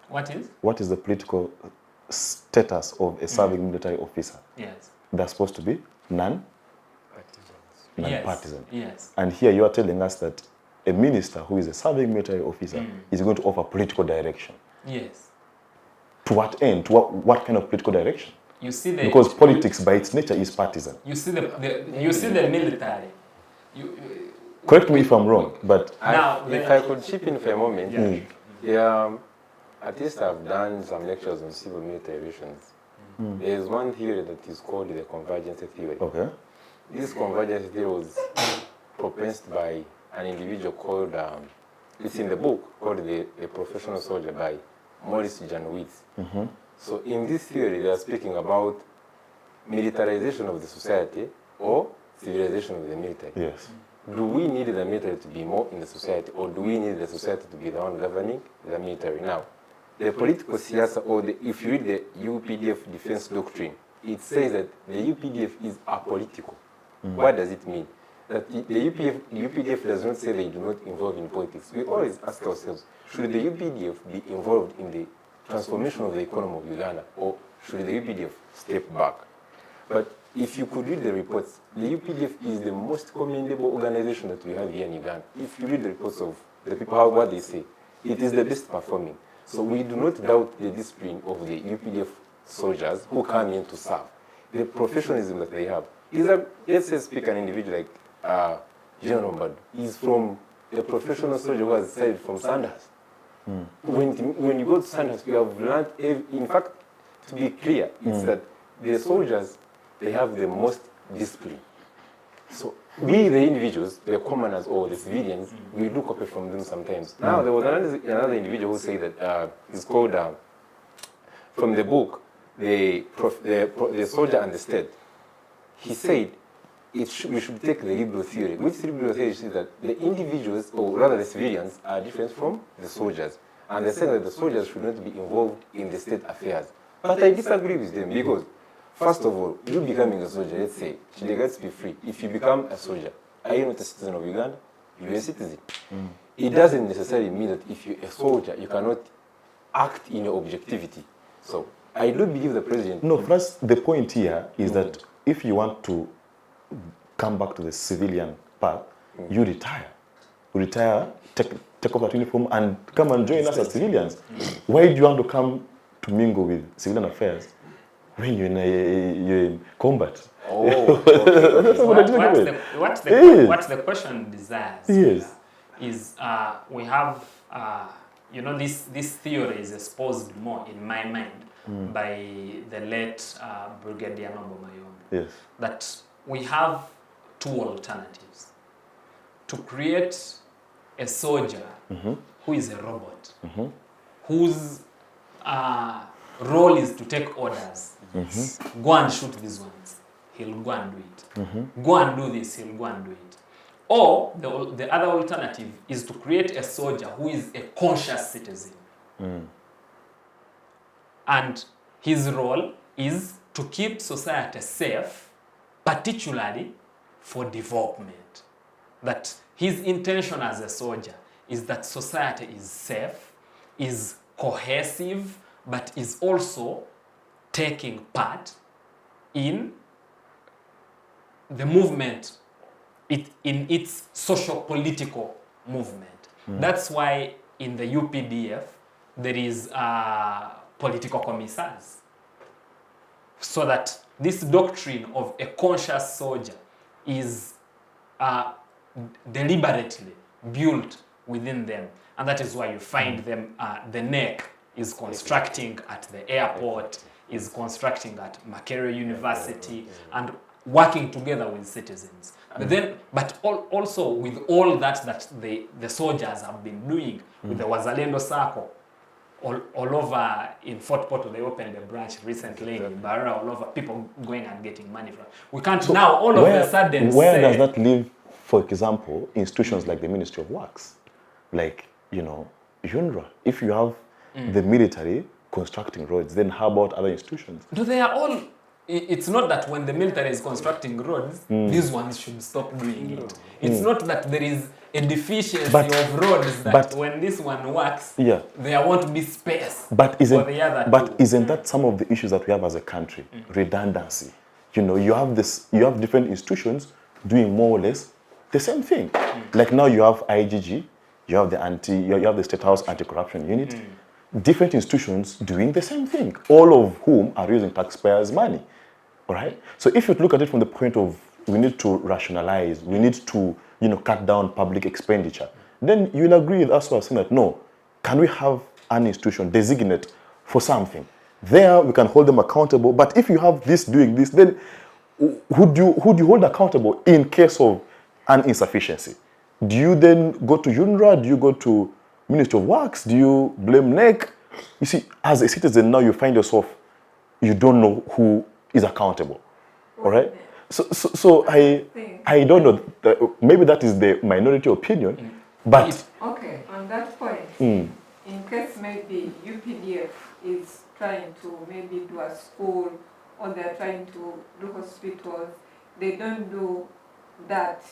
What is? What is the political status of a serving military officer? Yes. They're supposed to be non-partisan. Yes. And here you are telling us that a minister who is a serving military officer is going to offer political direction. Yes. To what end? To what kind of political direction? You see the Because politics by its nature is partisan. You see the military. Correct me if I'm wrong, but Now, if I could chip in for a moment, at least I've done some lectures on civil military relations. There is one theory that is called the convergence theory. okay. This convergence theory was proposed by an individual called, it's in the book, called the Professional Soldier by Maurice Janowitz. So in this theory, they are speaking about militarization of the society or civilization of the military. Yes. Do we need the military to be more in the society, or do we need the society to be the one governing the military? Now, the political siyasa, or if you read the UPDF defense doctrine, it says that the UPDF is apolitical. What does it mean? That the UPDF does not say they do not involve in politics. We always ask ourselves, should the UPDF be involved in the transformation of the economy of Uganda, or should the UPDF step back? But if you could read the reports, the UPDF is the most commendable organization that we have here in Uganda. If you read the reports of the people, what they say, it is the best performing. So we do not doubt the discipline of the UPDF soldiers who come in to serve. The professionalism that they have. Let's say speak an individual like General Mbadu. He's from a professional soldier who has decided from Sandhurst. When you go to Sandhurst, you have learned, in fact, to be clear, it's that the soldiers, they have the most discipline. So we, the individuals, the commoners or the civilians, we do copy from them sometimes. Now, there was another individual who said that, it's called, from the book, the Soldier and the State. He said, we should take the liberal theory, which liberal theory says that the individuals, or rather the civilians, are different from the soldiers. And they say that the soldiers should not be involved in the state affairs. But I disagree with them because, first of all, you becoming a soldier, let's say, let's be free. If you become a soldier, are you not a citizen of Uganda? You're a citizen. It doesn't necessarily mean that if you're a soldier, you cannot act in your objectivity. So, I do believe the president... No, first, the point here is that if you want to come back to the civilian path, you retire. Take off that uniform and come and join us as civilians. Why do you want to come to mingle with civilian affairs when you're in combat? Oh, okay. What the question desires is we have, this theory is exposed more in my mind by the late Brigadier Rugumayo. Yes. That we have two alternatives. To create a soldier who is a robot, whose role is to take orders. Go and shoot these ones. He'll go and do it. Go and do this, he'll go and do it. Or the other alternative is to create a soldier who is a conscious citizen. And his role is to keep society safe, particularly for development. That his intention as a soldier is that society is safe, is cohesive, but is also taking part in the movement, in its social-political movement. That's why in the UPDF there is political commissars. So that this doctrine of a conscious soldier is deliberately built within them. And that is why you find them, the NEC is constructing at the airport, is constructing at Makerere University, and working together with citizens. But also with all that the soldiers have been doing, with the Wazalendo Circle, all over in Fort Portal, they opened a branch recently in Barra, all over, people going and getting money from. We can't so now all of a sudden where does that leave, for example, institutions like the Ministry of Works? Like, you know, UNRWA, if you have the military constructing roads, then how about other institutions? No, they are all, it's not that when the military is constructing roads, these ones should stop doing it. It's not that there is a deficiency of roads that when this one works, there won't be space for the other two. Isn't that some of the issues that we have as a country? Redundancy. You know, you have different institutions doing more or less the same thing. Like now you have IGG, you have the State House Anti-Corruption Unit, different institutions doing the same thing, all of whom are using taxpayers' money. All right? So if you look at it from the point of we need to rationalize, we need to, you know, cut down public expenditure, then you'll agree with us who are saying that, no, can we have an institution designate for something? There we can hold them accountable, but if you have this doing this, then who do you hold accountable in case of an insufficiency? Do you then go to UNRWA? Do you go to Ministry of Works? Do you blame NEC? You see, as a citizen now you find yourself, you don't know who is accountable. All right? So I don't know. Maybe that is the minority opinion, but... Okay, on that point, in case maybe UPDF is trying to maybe do a school or they're trying to do hospitals, they don't do that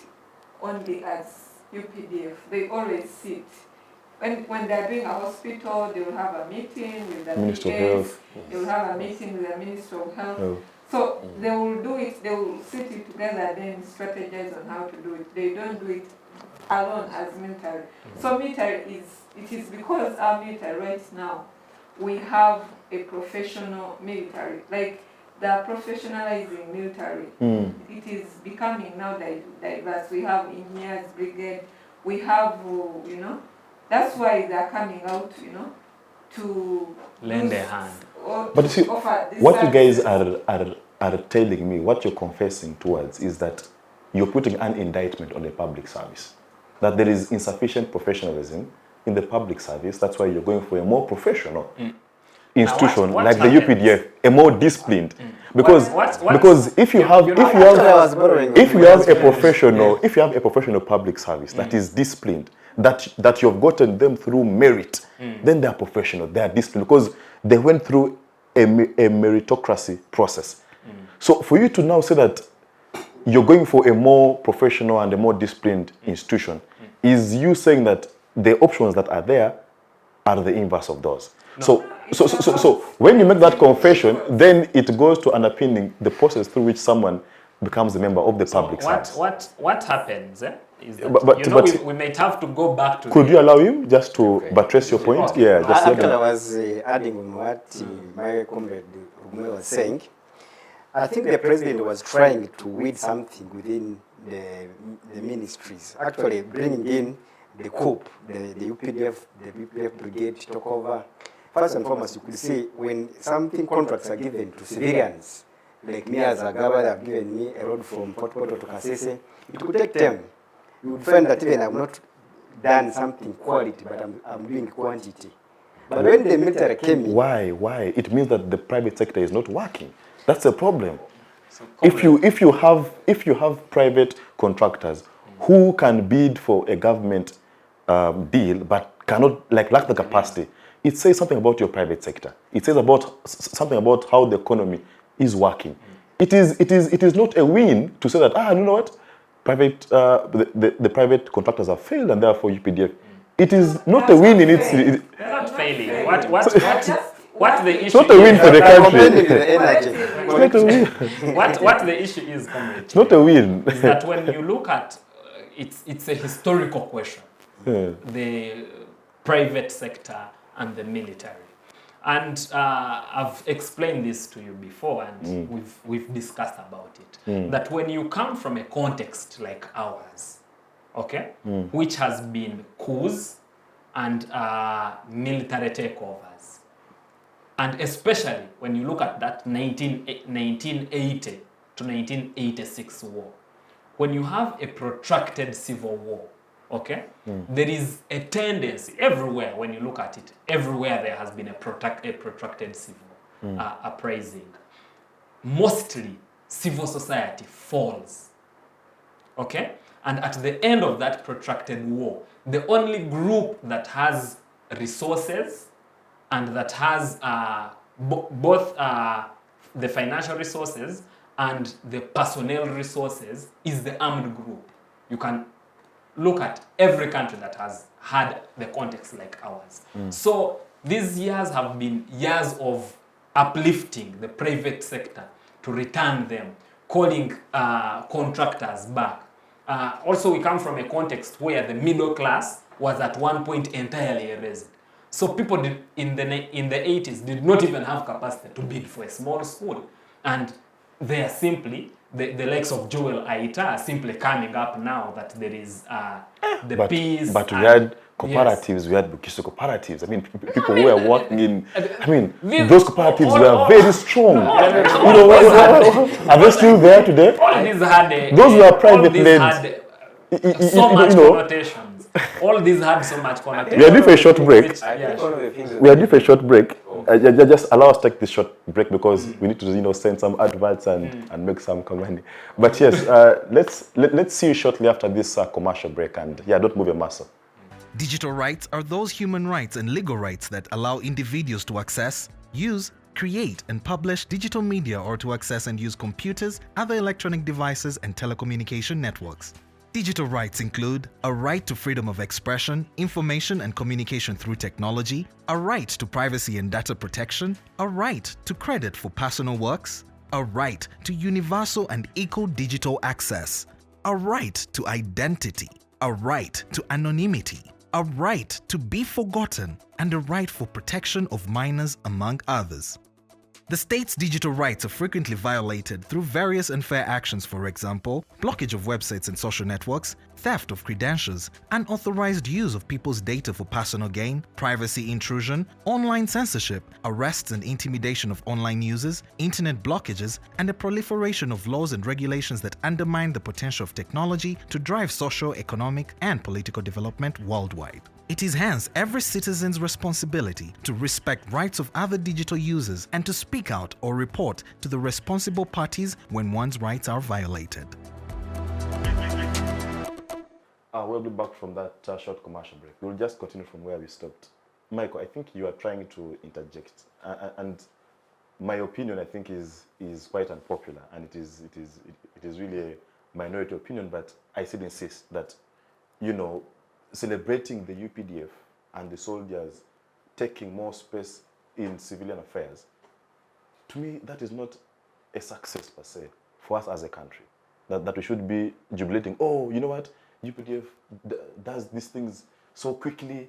only as UPDF. They always sit. When they're doing a hospital, they will have a meeting with the Minister of Health. They will have a meeting with the Minister of Health. So they will do it, they will sit it together, then strategize on how to do it. They don't do it alone as military. So military it is because our military right now, we have a professional military. Like the professionalizing military, it is becoming now diverse. We have engineers brigade, we have, you know, that's why they're coming out, you know, to lend a hand. But you see, what you guys are telling me, what you're confessing towards is that you're putting an indictment on the public service. That there is insufficient professionalism in the public service. That's why you're going for a more professional institution what like happens? The UPDF, a more disciplined. Because if you have a professional public service that is disciplined, that you've gotten them through merit, then they are professional, they are disciplined because they went through a meritocracy process. So for you to now say that you're going for a more professional and a more disciplined institution, is you saying that the options that are there are the inverse of those. No. So when you make that confession, then it goes to underpinning the process through which someone becomes a member of the public service. What happens is that we might have to go back to... Could you allow him just to buttress your point? Okay. Yeah, just I was adding on what my comrade Rugumayo was saying. I think the president was trying to weed something within the ministries, actually bringing in the coup, the UPDF brigade took over. First and foremost, you could see when something contracts are given to civilians, like me as Agaba, they have given me a road from Fort Portal to Kasese, it could take time. You would find that even I've not done something quality, but I'm doing quantity. But when the military came in... Why? It means that the private sector is not working. That's a problem. So if you have private contractors who can bid for a government deal but cannot, lack the capacity. It says something about your private sector. It says something about how the economy is working. It is not a win to say that, you know what, the private contractors have failed and therefore UPDF. It is not a win in its. They're not failing. What the issue It's not a win for the country. What the issue is, comrade, it's not a win. is that when you look at it's a historical question. The private sector and the military. And I've explained this to you before, and we've discussed about it. That when you come from a context like ours, okay, which has been coups and military takeovers, and especially when you look at that 1980 to 1986 war, when you have a protracted civil war, okay, there is a tendency everywhere, when you look at it, everywhere there has been a protracted civil uprising. Mostly, civil society falls, okay? And at the end of that protracted war, the only group that has resources and that has both the financial resources and the personnel resources is the armed group. You can look at every country that has had the context like ours. So these years have been years of uplifting the private sector to return them, calling contractors back. Also, we come from a context where the middle class was at one point entirely erased. So people in the 80s did not even have capacity to bid for a small school. And they are simply, the likes of Joel Aita are simply coming up now that there is peace. But we had cooperatives, we had Bukiso cooperatives. I mean, people who were working in, those cooperatives were very strong. Are they still there today? All these had those were private led. So much connotations. All these had so much connotations. We are due for a short break. We are due for a short break. Okay. Just allow us to take this short break because we need to send some adverts and make some money. But yes, let's see you shortly after this commercial break. And don't move your muscle. Digital rights are those human rights and legal rights that allow individuals to access, use, create and publish digital media or to access and use computers, other electronic devices and telecommunication networks. Digital rights include a right to freedom of expression, information and communication through technology, a right to privacy and data protection, a right to credit for personal works, a right to universal and equal digital access, a right to identity, a right to anonymity, a right to be forgotten, and a right for protection of minors, among others. The state's digital rights are frequently violated through various unfair actions, for example, blockage of websites and social networks, theft of credentials, unauthorized use of people's data for personal gain, privacy intrusion, online censorship, arrests and intimidation of online users, internet blockages, and the proliferation of laws and regulations that undermine the potential of technology to drive social, economic, and political development worldwide. It is hence every citizen's responsibility to respect rights of other digital users and to speak out or report to the responsible parties when one's rights are violated. We'll be back from that short commercial break. We'll just continue from where we stopped. Michael, I think you are trying to interject, and my opinion, I think, is quite unpopular, and it is really a minority opinion. But I still insist that, celebrating the UPDF and the soldiers taking more space in civilian affairs, to me, that is not a success per se for us as a country. That we should be jubilating, oh, you know what, UPDF does these things so quickly.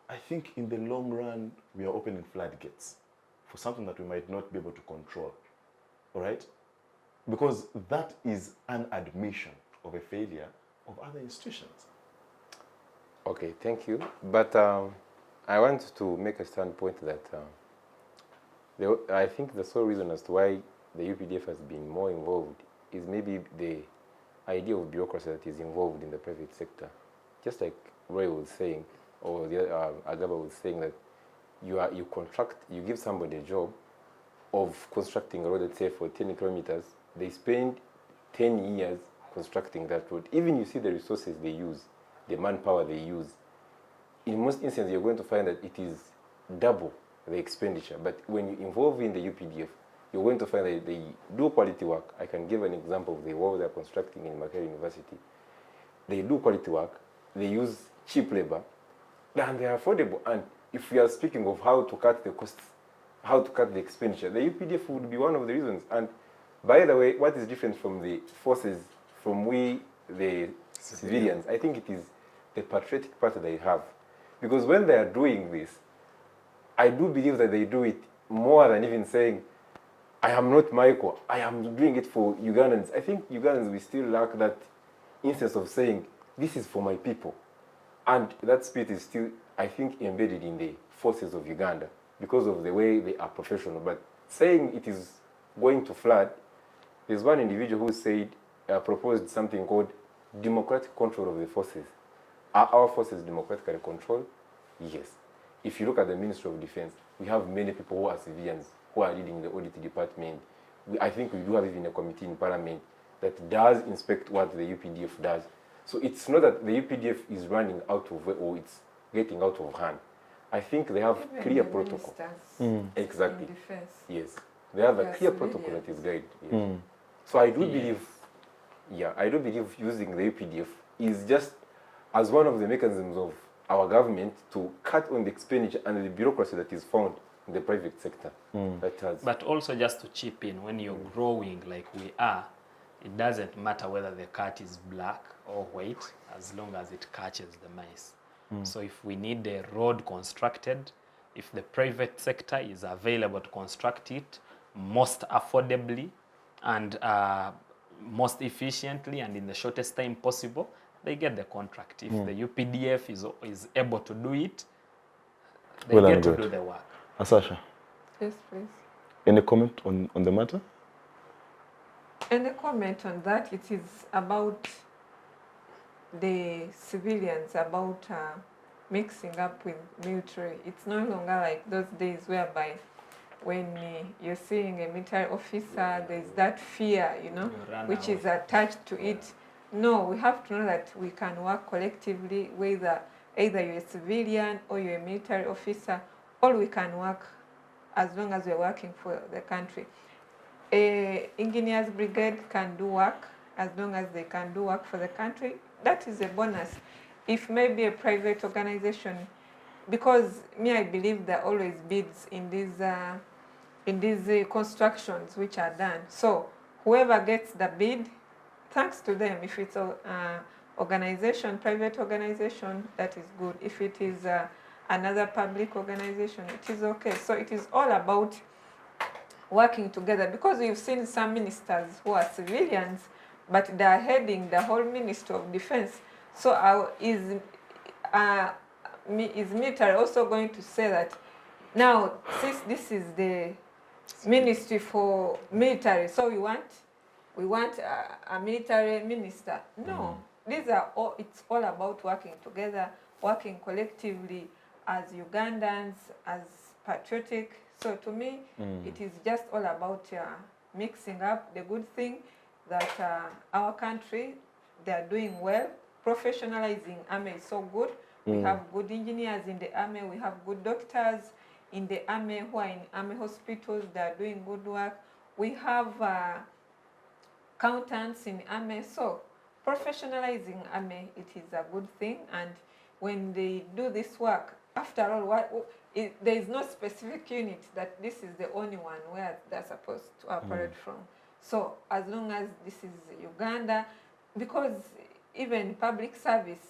I think in the long run, we are opening floodgates for something that we might not be able to control, all right? Because that is an admission of a failure of other institutions. Okay, thank you. But I want to make a standpoint that I think the sole reason as to why the UPDF has been more involved is maybe the idea of bureaucracy that is involved in the private sector. Just like Roy was saying, or Agaba was saying, that you give somebody a job of constructing a road, let's say for 10 kilometers. They spend 10 years constructing that road. Even you see the resources they use, the manpower they use. In most instances, you're going to find that it is double the expenditure. But when you involve in the UPDF, you're going to find that they do quality work. I can give an example of the wall they're constructing in Makerere University. They do quality work, they use cheap labor, and they are affordable. And if we are speaking of how to cut the costs, how to cut the expenditure, the UPDF would be one of the reasons. And by the way, what is different from the forces, from we, the civilians, I think it is the patriotic part that they have. Because when they are doing this, I do believe that they do it more than even saying, I am not Michael, I am doing it for Ugandans. I think Ugandans, we still lack that instance of saying, this is for my people. And that spirit is still, I think, embedded in the forces of Uganda because of the way they are professional. But saying it is going to flood, there's one individual who said, proposed something called democratic control of the forces. Are our forces democratically controlled? Yes. If you look at the Ministry of Defense, we have many people who are civilians who are leading the audit department. I think we do have even a committee in Parliament that does inspect what the UPDF does. So it's not that the UPDF is running out of or it's getting out of hand. I think they have Even clear the protocol. ministers Exactly. in defense. Yes. They have a They are clear protocol that civilians. is guided. Yes. So I do believe, I do believe using the UPDF is just as one of the mechanisms of our government to cut on the expenditure and the bureaucracy that is found in the private sector. That has. But also just to chip in, when you're growing like we are, it doesn't matter whether the cat is black or white, as long as it catches the mice. So if we need a road constructed, if the private sector is available to construct it most affordably and most efficiently and in the shortest time possible, they get the contract. If the UPDF is able to do it, they Well get and to good. do the work. Hasahya, Yes, please. any comment on the matter? And a comment on that, it is about the civilians, about mixing up with military. It's no longer like those days whereby when you're seeing a military officer, there's that fear, you know, You run which away. is attached to it. No, we have to know that we can work collectively, whether either you're a civilian or you're a military officer, all we can work as long as we're working for the country. A engineers brigade can do work as long as they can do work for the country. That is a bonus. If maybe a private organization, because me, I believe there are always bids in these constructions which are done. So whoever gets the bid, thanks to them. If it's a organization, private organization, that is good. If it is another public organization, it is okay. So it is all about working together, because we've seen some ministers who are civilians, but they are heading the whole Ministry of Defense. So is military also going to say that now, since this is the ministry for military, so we want a military minister? No, these are all. It's all about working together, working collectively as Ugandans, as patriotic. So to me, it is just all about mixing up. The good thing that our country, they are doing well. Professionalizing army is so good. We have good engineers in the army. We have good doctors in the army who are in army hospitals. They are doing good work. We have accountants in army. So professionalizing army, it is a good thing. And when they do this work, after all, there is no specific unit that this is the only one where they're supposed to operate from. So as long as this is Uganda, because even public service,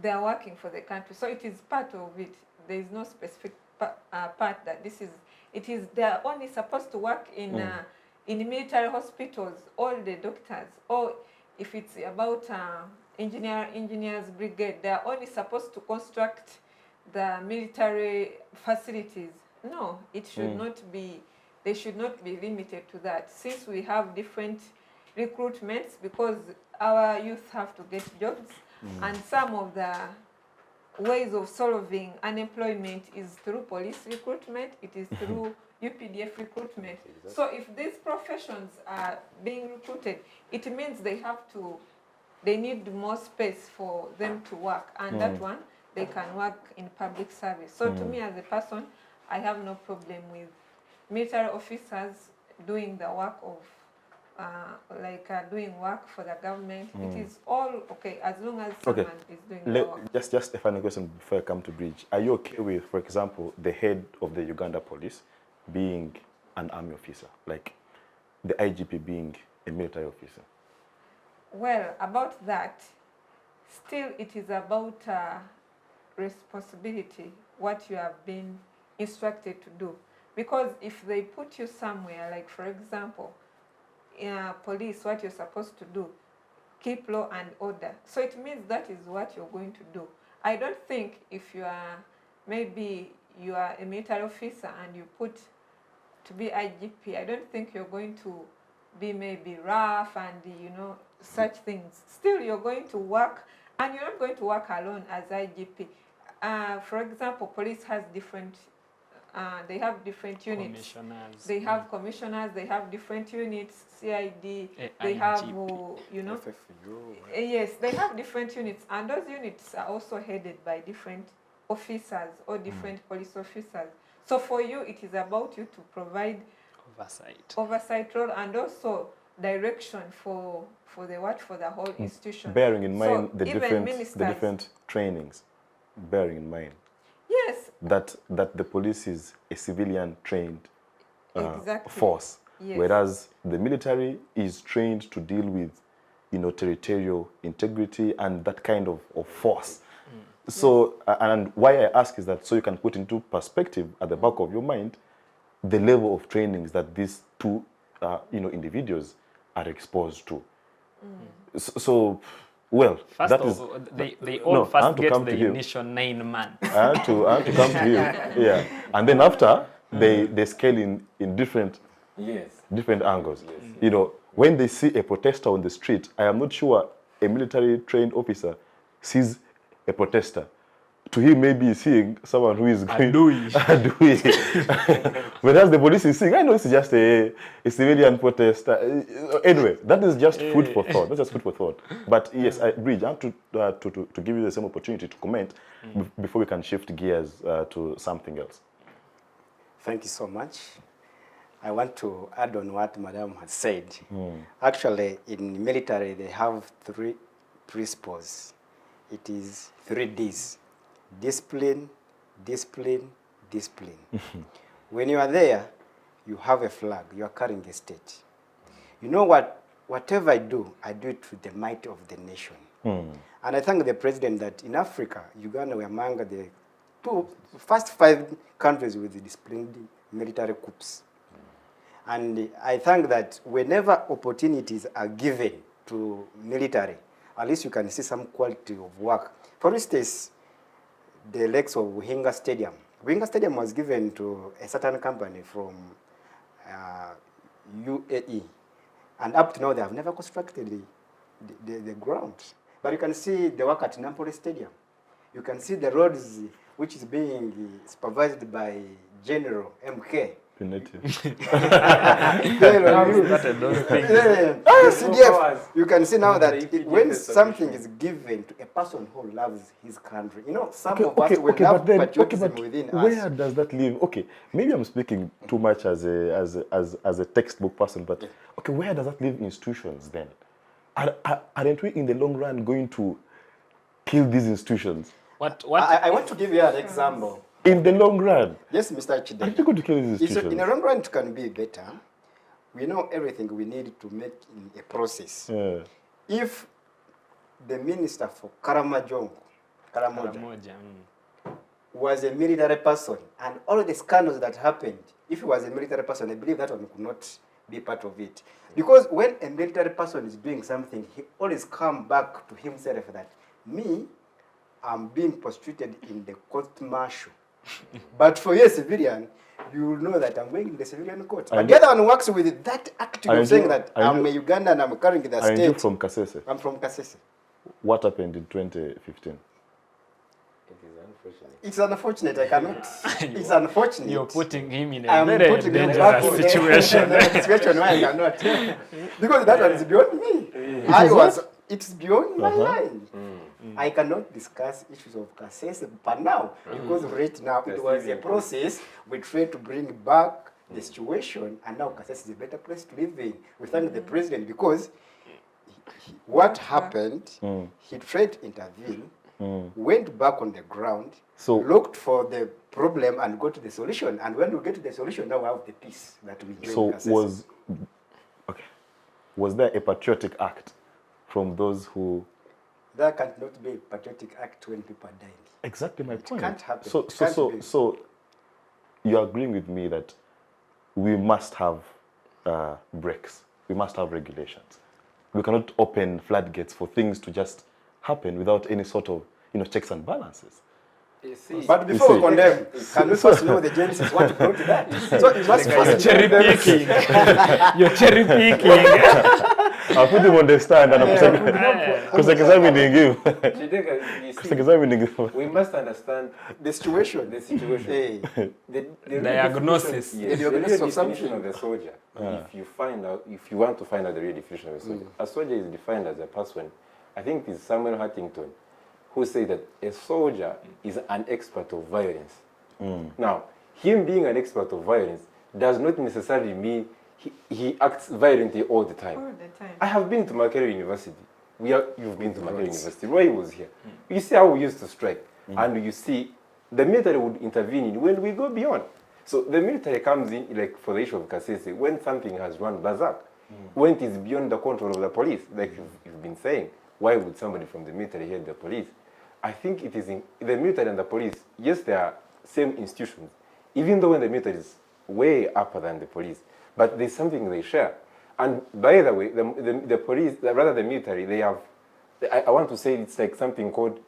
they are working for the country. So it is part of it. There is no specific part that this is, it is, they are only supposed to work in military hospitals, all the doctors, or if it's about engineers brigade, they are only supposed to construct the military facilities. No, it should not be, they should not be limited to that. Since we have different recruitments, because our youth have to get jobs, and some of the ways of solving unemployment is through police recruitment, it is through UPDF recruitment. Exactly. So if these professions are being recruited, it means they need more space for them to work, and that one, they can work in public service. So to me as a person, I have no problem with military officers doing the work of, doing work for the government. It is all okay as long as someone is doing the work. Just a final question before I come to Bridge. Are you okay with, for example, the head of the Uganda police being an army officer, like the IGP being a military officer? Well, about that, still it is about responsibility, what you have been instructed to do. Because if they put you somewhere, like for example, police, what you're supposed to do, keep law and order. So it means that is what you're going to do. I don't think if you are, maybe you are a military officer and you put to be IGP, I don't think you're going to be maybe rough and, you know, such things. Still, you're going to work, and you're not going to work alone as IGP. For example, police has different, they have different units. Commissioners. They have commissioners, they have different units, CID, they have, you know, yes, they have different units, and those units are also headed by different officers or different police officers. So for you, it is about you to provide oversight role and also direction for the whole institution. Bearing in mind So the even different trainings, bearing in mind yes, that the police is a civilian trained exactly. force, Yes. whereas the military is trained to deal with, you know, territorial integrity and that kind of force. So, and why I ask is that so you can put into perspective at the back of your mind the level of trainings that these two, you know, individuals are exposed to. So, well, First that of is all, they all I first have to get come the to you. initial 9 months. I have to come to you, yeah, and then after they scale in different angles. You know, when they see a protester on the street, I am not sure a military trained officer sees a protester. To him, maybe he's seeing someone who is going whereas the police is seeing, I know it's just a civilian protester. Anyway, that is just food for thought. That's just food for thought. But yes, Bridge, I have to give you the same opportunity to comment before we can shift gears to something else. Thank you so much. I want to add on what Madam has said. Actually, in military, they have 3 principles. It is 3 Ds. Discipline, discipline, discipline. When you are there, you have a flag. You are carrying a state. You know what? Whatever I do it with the might of the nation. And I thank the president that in Africa, Uganda were among the first 5 countries with the disciplined military coups. And I think that whenever opportunities are given to military, at least you can see some quality of work. For instance, the likes of Buhinga Stadium. Buhinga Stadium was given to a certain company from UAE. And up to now, they have never constructed the ground. But you can see the work at Napoli Stadium. You can see the roads which is being supervised by General MK. Those things. CDF, you can see now that when something is given to a person who loves his country, you know, some of us will love patriotism within us. Where does that live? Okay, maybe I'm speaking too much as a textbook person, but okay, where does that live in institutions then? Aren't we in the long run going to kill these institutions? I want to give you an example. In the long run? Yes, Mr. Kidega. Are you going to kill these institutions? In the long run, it can be better. We know everything we need to make in a process. Yeah. If the minister for Karamoja was a military person, and all the scandals that happened, if he was a military person, I believe that one could not be part of it. Because when a military person is doing something, he always comes back to himself that, I'm being prosecuted in the court martial. But for you, civilian, you will know that I'm going in the civilian court. But the other one works with that attitude of saying that I'm a Ugandan and I'm carrying the state. Are you from Kasese? I'm from Kasese. What happened in 2015? It is unfortunate. It's unfortunate, I cannot. It's unfortunate. You're putting him in a I'm very putting him back dangerous in situation. the situation where I cannot. Because that one is beyond me. It's beyond my line. I cannot discuss issues of Kasese, but now, because right now it was a process, we tried to bring back the situation, and now Kasese is a better place to live in. We thank the president because what happened, he tried to intervene, went back on the ground, looked for the problem and got to the solution. And when we get to the solution, now we have the peace that we enjoy. So was there a patriotic act from those who... That cannot be a patriotic act when people are dying. Exactly my point. It can't happen. So you're agreeing with me that we must have breaks. We must have regulations. We cannot open floodgates for things to just happen without any sort of, checks and balances. But before we condemn, can we first know the genesis what brought that? So you must first cherry picking. You're cherry picking. I'll put him on the stand and I'm examining him. We must understand the situation. The diagnosis. Yes, the real definition of the soldier. If you want to find out the real definition of a soldier, a soldier is defined as a person. I think it's Samuel Huntington who said that a soldier is an expert of violence. Now, him being an expert of violence does not necessarily mean he acts violently all the time. I have been to Makerere University. You've been to Makerere University. Roy was here. You see how we used to strike. And you see the military would intervene when we go beyond. So the military comes in, like for the issue of Kasese, when something has run berserk, when it is beyond the control of the police, like you've been saying, why would somebody from the military head the police? I think it is in the military and the police, yes, they are same institutions, even though when the military is way upper than the police, but there's something they share. And by the way, the police, rather the military, they have, I want to say it's like something called,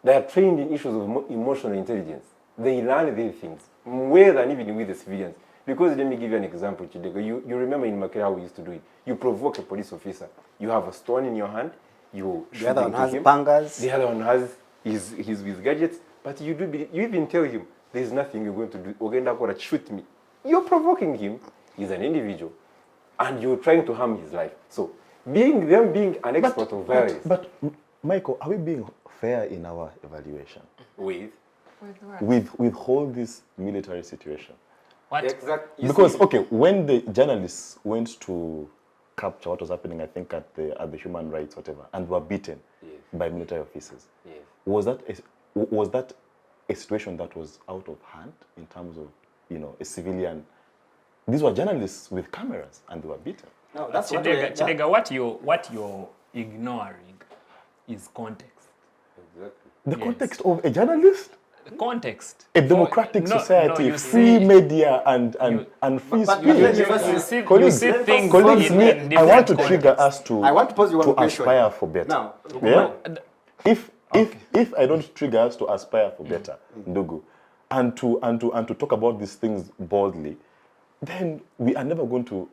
they are trained in issues of emotional intelligence. They learn these things, more than even with the civilians. Because let me give you an example, Kidega. You remember in Makerere how we used to do it. You provoke a police officer. You have a stone in your hand. You the other one has him. pangas. The other one has he's with gadgets. But you even tell him there's nothing you're going to do. Ogenda Kora, shoot me. You're provoking him. He's an individual, and you're trying to harm his life. So being an expert of violence. But Michael, are we being fair in our evaluation? With what? With all this military situation? What? Exactly. Because when the journalists went to capture what was happening, I think at the human rights whatever, and were beaten by military officers, was that a situation that was out of hand in terms of a civilian? These were journalists with cameras, and they were beaten. No, that's Kidega, what you're ignoring is context. Exactly. The context of a journalist? Context. A democratic society, you free see, media and free speech. you see things colleagues, in I want to different trigger us I want to pose you one question. Aspire for better. Now, Yeah? If I don't trigger us to aspire for better, Ndugu, and to talk about these things boldly, then we are never going to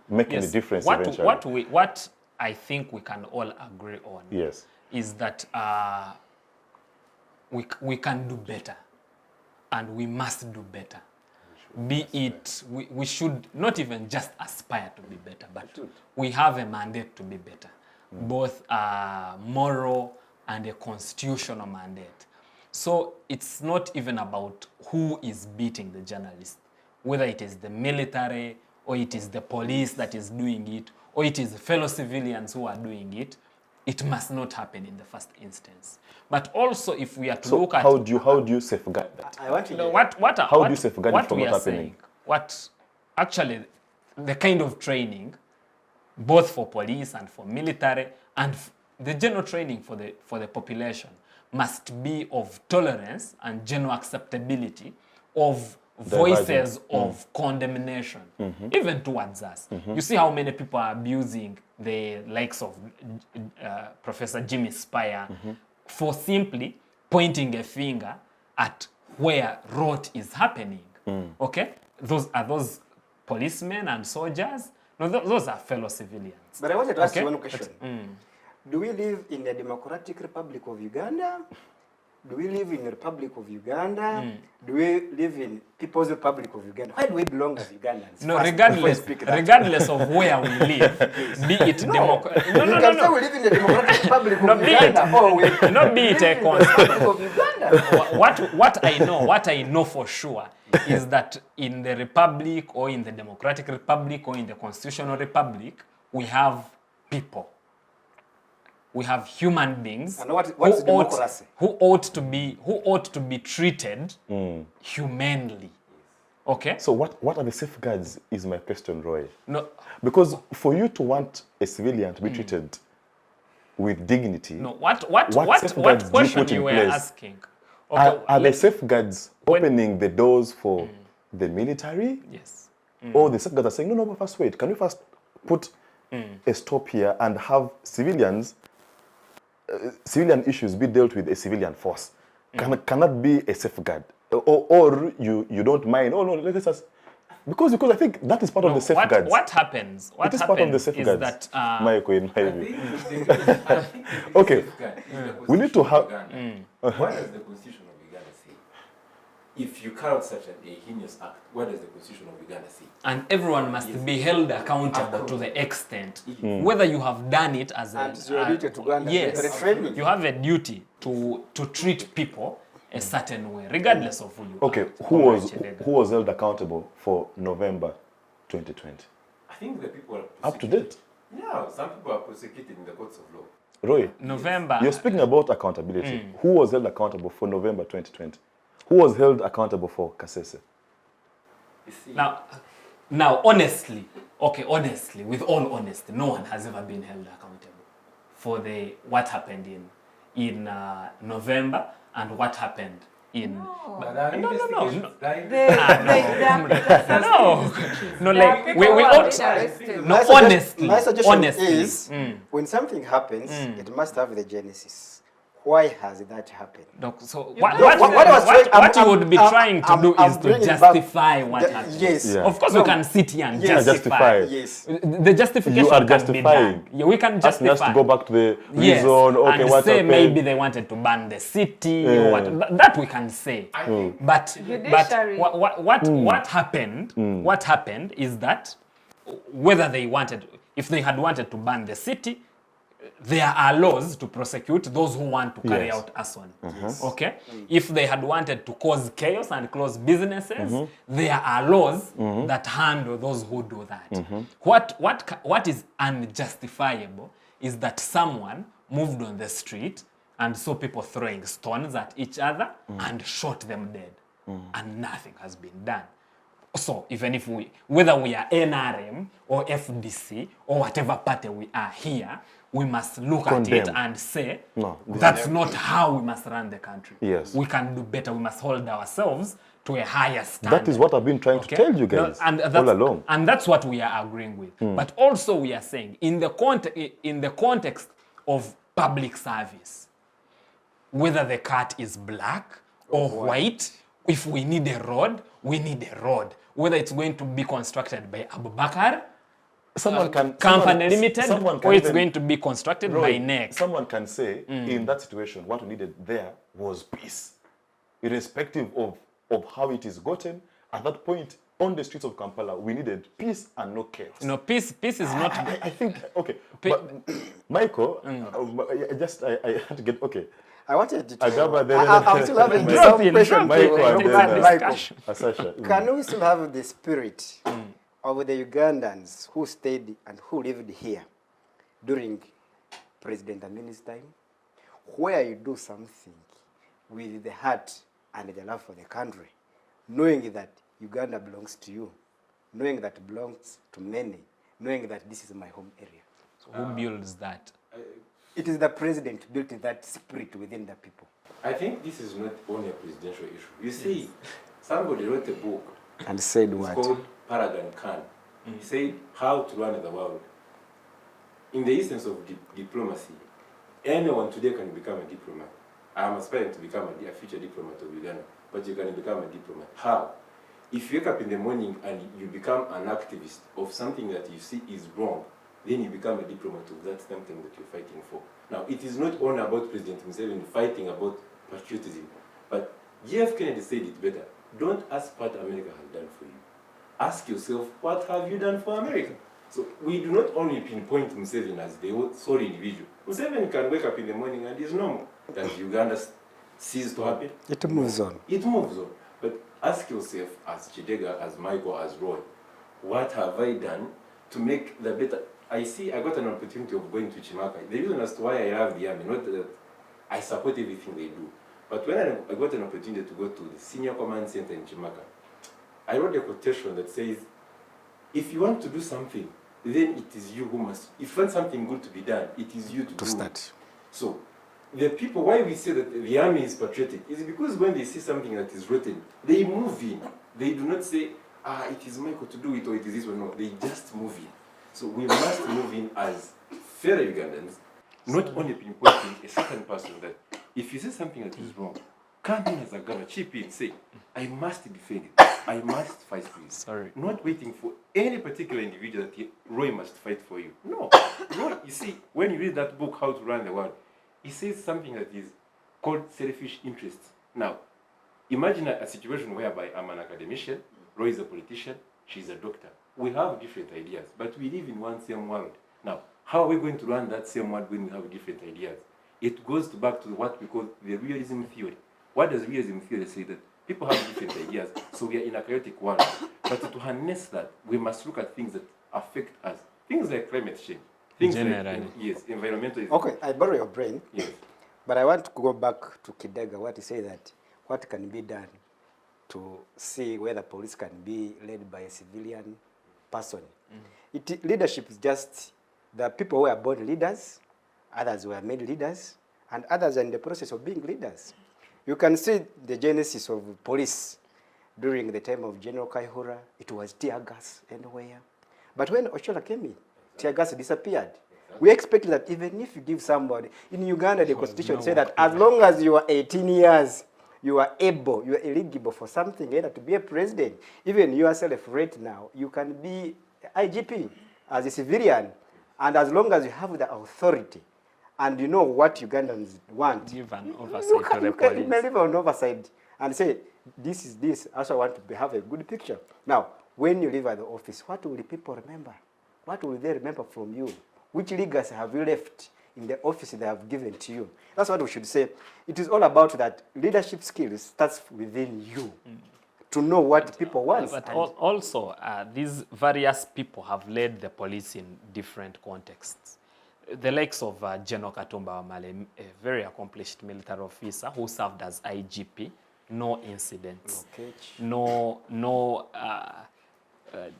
make any difference eventually. What I think we can all agree on is that we can do better, and we must do better. We should not even just aspire to be better, but we have a mandate to be better, both moral and a constitutional mandate. So it's not even about who is beating the journalist, whether it is the military or it is the police that is doing it, or it is fellow civilians who are doing it. It must not happen in the first instance. But also, if we are to look at how do you safeguard that? I want to know how do you safeguard it from not happening? Saying, what actually the kind of training, both for police and for military, and the general training for the population must be of tolerance and general acceptability of voices of condemnation, even towards us. You see how many people are abusing the likes of Professor Jimmy Spire for simply pointing a finger at where rot is happening. Okay? Those policemen and soldiers. No, those are fellow civilians. But I wanted to ask you one question. Do we live in the Democratic Republic of Uganda Do we live in the Republic of Uganda? Do we live in People's Republic of Uganda? Why do we belong as Ugandans? No, First, regardless of where we live, be it democratic. You can say we live in the Democratic Republic of Uganda, or we not be it a live in the Republic of Uganda. what I know for sure is that in the Republic or in the Democratic Republic or in the Constitutional Republic, we have people. We have human beings And what's democracy? who ought to be treated humanely. Okay? So what are the safeguards is my question, Roy. No, Because for you to want a civilian to be treated with dignity, no. What safeguards do you question put in you were place? asking? Okay, are the safeguards opening the doors for the military? yes. Or the safeguards are saying, no, but first wait, can we first put a stop here and have civilian issues be dealt with a civilian force? Cannot be a safeguard. Or you don't mind, oh no, let us just, because I think that is part of the safeguards. What happens? What it is happens part of the is safeguards, that Michael, in my view. Okay, we need to have... What does the Constitution of Uganda say? If you carry out such a heinous act, what does the Constitution of Uganda say? and everyone must be held accountable to the extent whether you have done it as And it's your duty to go and yes, referendum. you have a duty to treat people a certain way, regardless of who you Okay, are. who was held accountable for November 2020? I think the people are Up to date. Yeah, some people are prosecuted in the courts of law. Roy, November. you're speaking about accountability. Who was held accountable for November 2020? Who was held accountable for Kasese? You see, Now, honestly, with all honesty, no one has ever been held accountable for what happened in November and what happened in. but there are investigations. No, like we ought. No, honestly, My suggestion honestly, is, when something happens, it must have the genesis. Why has that happened? so What I you would be trying to do is to bringing justify back what the- happened. yes. Yeah. Of course, we can sit here and Yes. justify. Yes. The justification You are can justifying. be done. Yeah, we can Asking us justify. to go back to the Yes, reason, okay, and what say happened? maybe they wanted to ban the city or what. That we can say. But Judiciary. what happened is that whether if they had wanted to ban the city, there are laws to prosecute those who want to carry Yes. out arson. Okay? If they had wanted to cause chaos and close businesses, there are laws that handle those who do that. What is unjustifiable is that someone moved on the street and saw people throwing stones at each other and shot them dead. And nothing has been done. So even if whether we are NRM or FDC or whatever party we are here, we must look at it Condemn. and say, No, that's not how we must run the country. Yes. We can do better. We must hold ourselves to a higher standard. That is what I've been trying to tell you guys all along. And that's what we are agreeing with. But also we are saying, in the context of public service, whether the cat is black or white, if we need a road, we need a road. Whether it's going to be constructed by Abubakar Company Limited, or it's going to be constructed by NEC. Someone can say, in that situation, what we needed there was peace. Irrespective of how it is gotten, at that point, on the streets of Kampala, we needed peace and no chaos. No, peace is not... I think, okay, but Michael, I had to get, okay. I wanted to. Agaba, then I'm still having Drop some in, question. drop in. Michael. Hasahya. Can we still have the spirit of the Ugandans who stayed and who lived here during President Amin's time, where you do something with the heart and the love for the country, knowing that Uganda belongs to you, knowing that it belongs to many, knowing that this is my home area. So who builds that? It is the president built that spirit within the people. I think this is not only a presidential issue. You see, somebody wrote a book. And said It's what? called Paragon Khan. He said how to run the world. In the essence of diplomacy, anyone today can become a diplomat. I am aspiring to become a future diplomat of Uganda, but you can become a diplomat. How? If you wake up in the morning and you become an activist of something that you see is wrong, then you become a diplomat of that something that you're fighting for. Now, it is not only about President Museveni fighting about patriotism. But JF Kennedy said it better. Don't ask what America has done for you. Ask yourself, what have you done for America? So we do not only pinpoint Museveni as the sole individual. Museveni can wake up in the morning and is normal. Does Uganda cease to happen? It moves on. It moves on. But ask yourself, as Kidega, as Michael, as Roy, what have I done to make the better? I got an opportunity of going to Chimaka. The reason as to why I love the army, not that I support everything they do, but when I got an opportunity to go to the Senior Command Center in Chimaka, I wrote a quotation that says, if you want to do something, then it is you who must. If you want something good to be done, it is you to do start. it. So, the people, why we say that the army is patriotic, is because when they see something that is written, they move in. They do not say, it is Michael to do it, or it is this one. No, they just move in. So we must move in as fellow Ugandans, not only pinpointing a certain person that if you say something that is wrong, come in as a Agaba, chip in, say, I must defend it. I must fight for you. Sorry. Not waiting for any particular individual that Roy must fight for you. No. Roy, you see, when you read that book, How to Run the World, he says something that is called selfish interests. Now, imagine a situation whereby I'm an academician, Roy is a politician, she's a doctor. We have different ideas, but we live in one same world. Now, how are we going to run that same world when we have different ideas? It goes back to what we call the realism theory. What does realism theory say? That people have different ideas, so we are in a chaotic world. But to harness that, we must look at things that affect us. Things like climate change. Things Generally. like, environmental. Okay, I borrow your brain. Yes. But I want to go back to Kidega, what he said that what can be done to see whether police can be led by a civilian person. Leadership is just the people who are born leaders, others were made leaders, and others are in the process of being leaders. You can see the genesis of police during the time of General Kaihura. It was tear gas anywhere. But when Ochola came in, tear gas disappeared. We expect that even if you give somebody, in Uganda the constitution said that as long as you are 18 years, you are eligible for something, either to be a president. Even yourself right now, you can be IGP as a civilian. And as long as you have the authority and you know what Ugandans want, Give an oversight to the police. you may leave an oversight and say, this is this. I also want to have a good picture. Now, when you leave at the office, what will the people remember? What will they remember from you? Which legacy have you left in the office they have given to you? That's what we should say. It is all about that leadership skills starts within you to know what people want. But also, these various people have led the police in different contexts. The likes of General Katumba Wamala, a very accomplished military officer who served as IGP, no incidents, no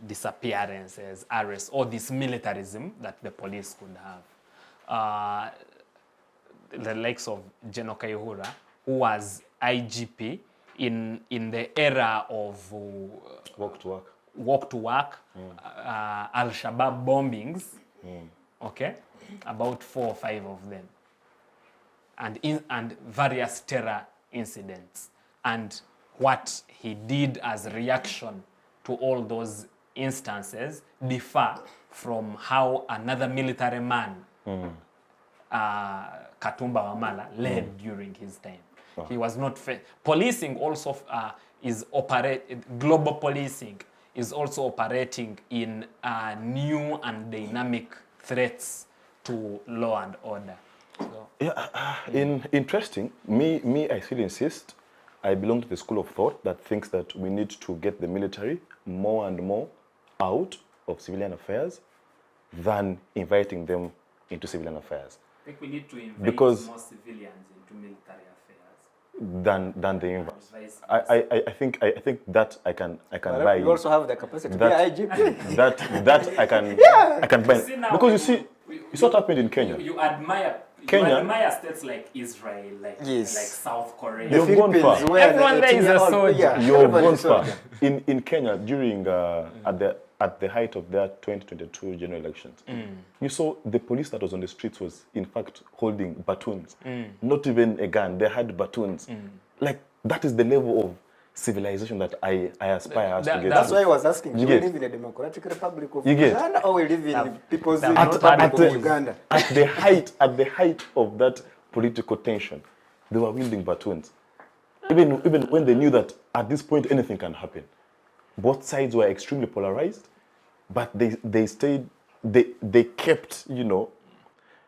disappearances, arrests, or this militarism that the police could have. The likes of General Kaihura, who was IGP in the era of Walk to work. Al-Shabaab bombings, okay, about 4 or 5 of them, and various terror incidents, and what he did as a reaction to all those instances differ from how another military man, Katumba Wamala, led during his time. He was not policing also global policing is also operating in new and dynamic threats to law and order. So, Interesting. Me, I still insist. I belong to the school of thought that thinks that we need to get the military more and more out of civilian affairs than inviting them into civilian affairs. I think we need to invite more civilians into military affairs than the inverse. I think that I can buy. You also have the capacity to be IGP. That I can buy. Because you see, it's what happened in Kenya. You admire Kenya. You admire states like Israel, like South Korea. You've gone far. Everyone there is a soldier. You've gone far. In Kenya, during at the height of their 2022 general elections, you saw the police that was on the streets was in fact holding batons, not even a gun. They had batons. Like that is the level of civilization that I aspire us to get. That's why I was asking, do we live in a democratic republic of Uganda or we live in people's republic of Uganda? At the height of that political tension, They were wielding batons. Even when they knew that at this point anything can happen. Both sides were extremely polarized, but they stayed, they kept, you know.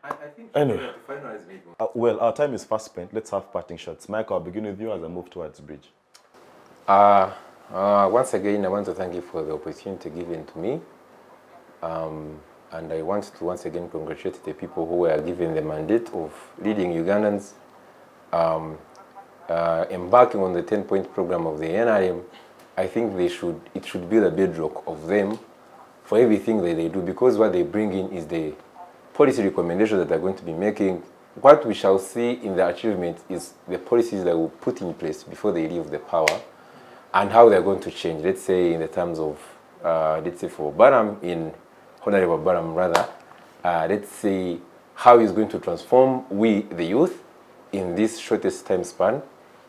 I think Anyway. to finalize maybe. Well, our time is fast spent. Let's have parting shots. Mike, I'll begin with you as I move towards Bridge. Once again, I want to thank you for the opportunity given to me. And I want to once again congratulate the people who were given the mandate of leading Ugandans, embarking on the 10-point program of the NRM. I think it should be the bedrock of them for everything that they do, because what they bring in is the policy recommendations that they're going to be making. What we shall see in the achievement is the policies that will put in place before they leave the power, and how they're going to change. Let's say in the terms of, let's say for Baram, in Honorable Baram rather, let's say how he's going to transform we, the youth, in this shortest time span.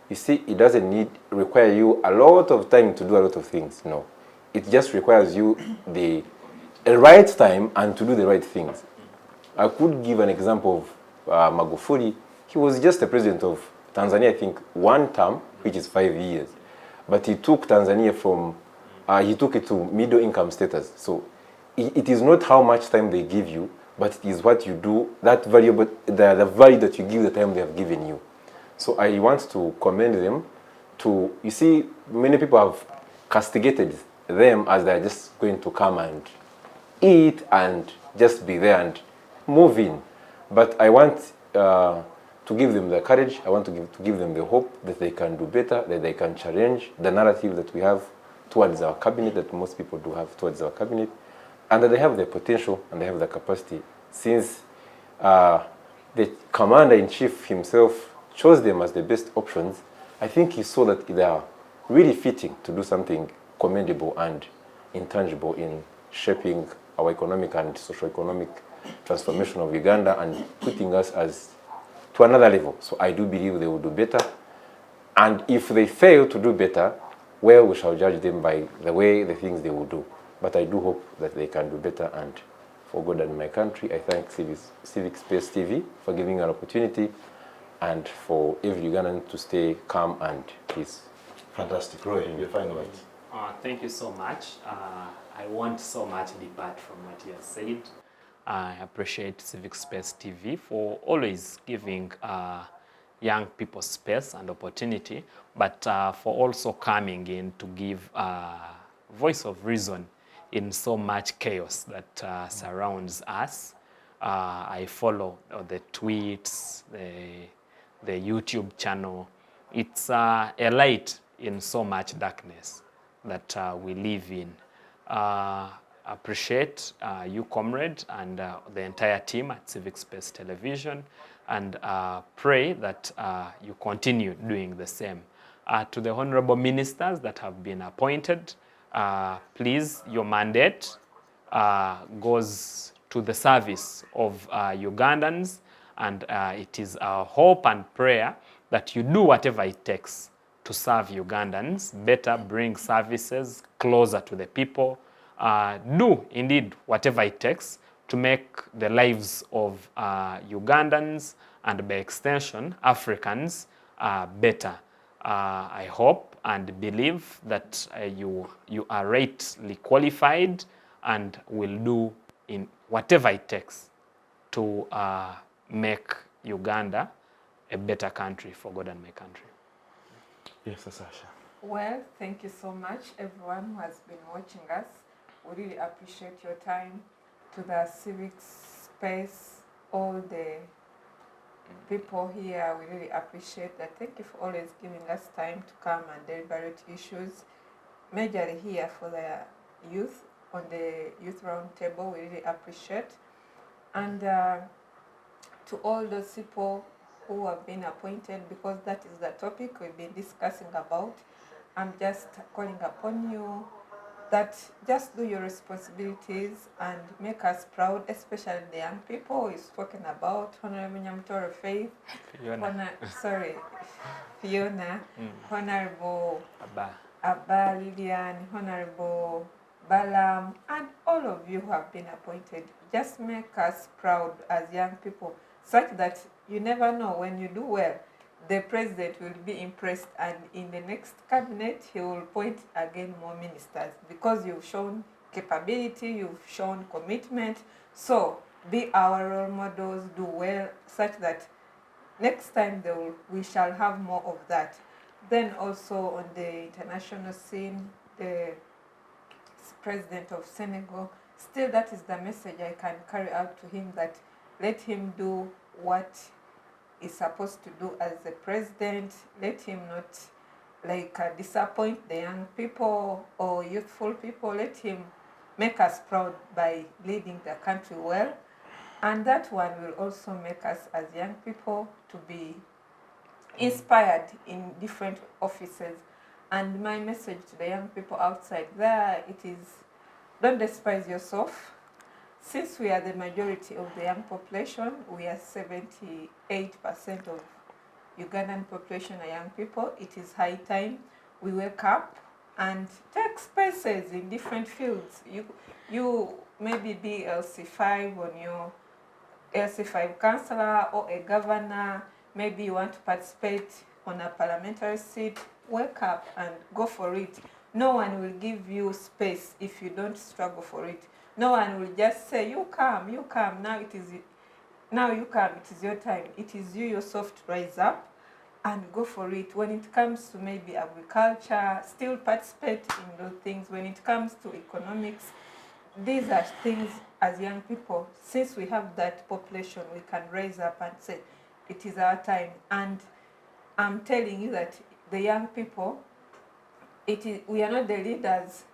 You see, it doesn't require you a lot of time to do a lot of things, no. It just requires you the right time and to do the right things. I could give an example of Magufuli. He was just the president of Tanzania, I think, one term, which is 5 years. But he took Tanzania from, he took it to middle income status. So it is not how much time they give you, but it is what you do, that valuable, the value that you give the time they have given you. So I want to commend them to, you see, many people have castigated them as they're just going to come and eat and just be there and move in. But I want to give them the courage, I want to give them the hope that they can do better, that they can challenge the narrative that we have towards our cabinet, that most people do have towards our cabinet, and that they have the potential and they have the capacity. Since the commander-in-chief himself chose them as the best options, I think he saw that they are really fitting to do something commendable and intangible in shaping our economic and socio-economic transformation of Uganda and putting us to another level. So I do believe they will do better. And if they fail to do better, well, we shall judge them by the things they will do. But I do hope that they can do better. And for God and my country, I thank Civic Space TV for giving an opportunity, and for every Ugandan to stay calm and peace. Fantastic. Roy, your final words. Thank you so much. I won't so much depart from what you have said. I appreciate Civic Space TV for always giving young people space and opportunity, but for also coming in to give voice of reason in so much chaos that surrounds us. I follow the tweets, the YouTube channel. It's a light in so much darkness that we live in. Appreciate you, comrade, and the entire team at Civic Space Television, and pray that you continue doing the same. To the honorable ministers that have been appointed, please, your mandate goes to the service of Ugandans, and it is our hope and prayer that you do whatever it takes to serve Ugandans, better bring services closer to the people, do indeed whatever it takes to make the lives of Ugandans and by extension Africans better. I hope and believe that you are rightly qualified and will do in whatever it takes to make Uganda a better country for God and my country. Yes, Hasahya. Well, thank you so much, everyone who has been watching us. We really appreciate your time. To the civic space, all the people here, we really appreciate that. Thank you for always giving us time to come and deliberate issues. Majorly here for the youth, on the youth round table, we really appreciate. And to all those people who have been appointed, because that is the topic we've been discussing about, I'm just calling upon you that just do your responsibilities and make us proud, especially the young people he's talking about. Honorable Nyamutore Faith, Fiona, Honorable Abba Lilian, Honorable Balam, and all of you who have been appointed. Just make us proud as young people, such that you never know when you do well, the president will be impressed, and in the next cabinet he will appoint again more ministers, because you've shown capability, you've shown commitment. So be our role models, do well, such that next time we shall have more of that. Then also on the international scene, the president of Senegal, still that is the message I can carry out to him, that let him do what he's supposed to do as the president. Let him not disappoint the young people or youthful people. Let him make us proud by leading the country well. And that one will also make us as young people to be inspired in different offices. And my message to the young people outside there, it is, don't despise yourself. Since we are the majority of the young population, we are 78% of Ugandan population are young people. It is high time we wake up and take spaces in different fields. You maybe be LC5 on your LC5 councillor or a governor. Maybe you want to participate on a parliamentary seat. Wake up and go for it. No one will give you space if you don't struggle for it. No one will just say, you come, now you come, it is your time. It is you yourself to rise up and go for it. When it comes to maybe agriculture, still participate in those things. When it comes to economics, these are things as young people, since we have that population, we can rise up and say, it is our time. And I'm telling you that the young people, we are not the leaders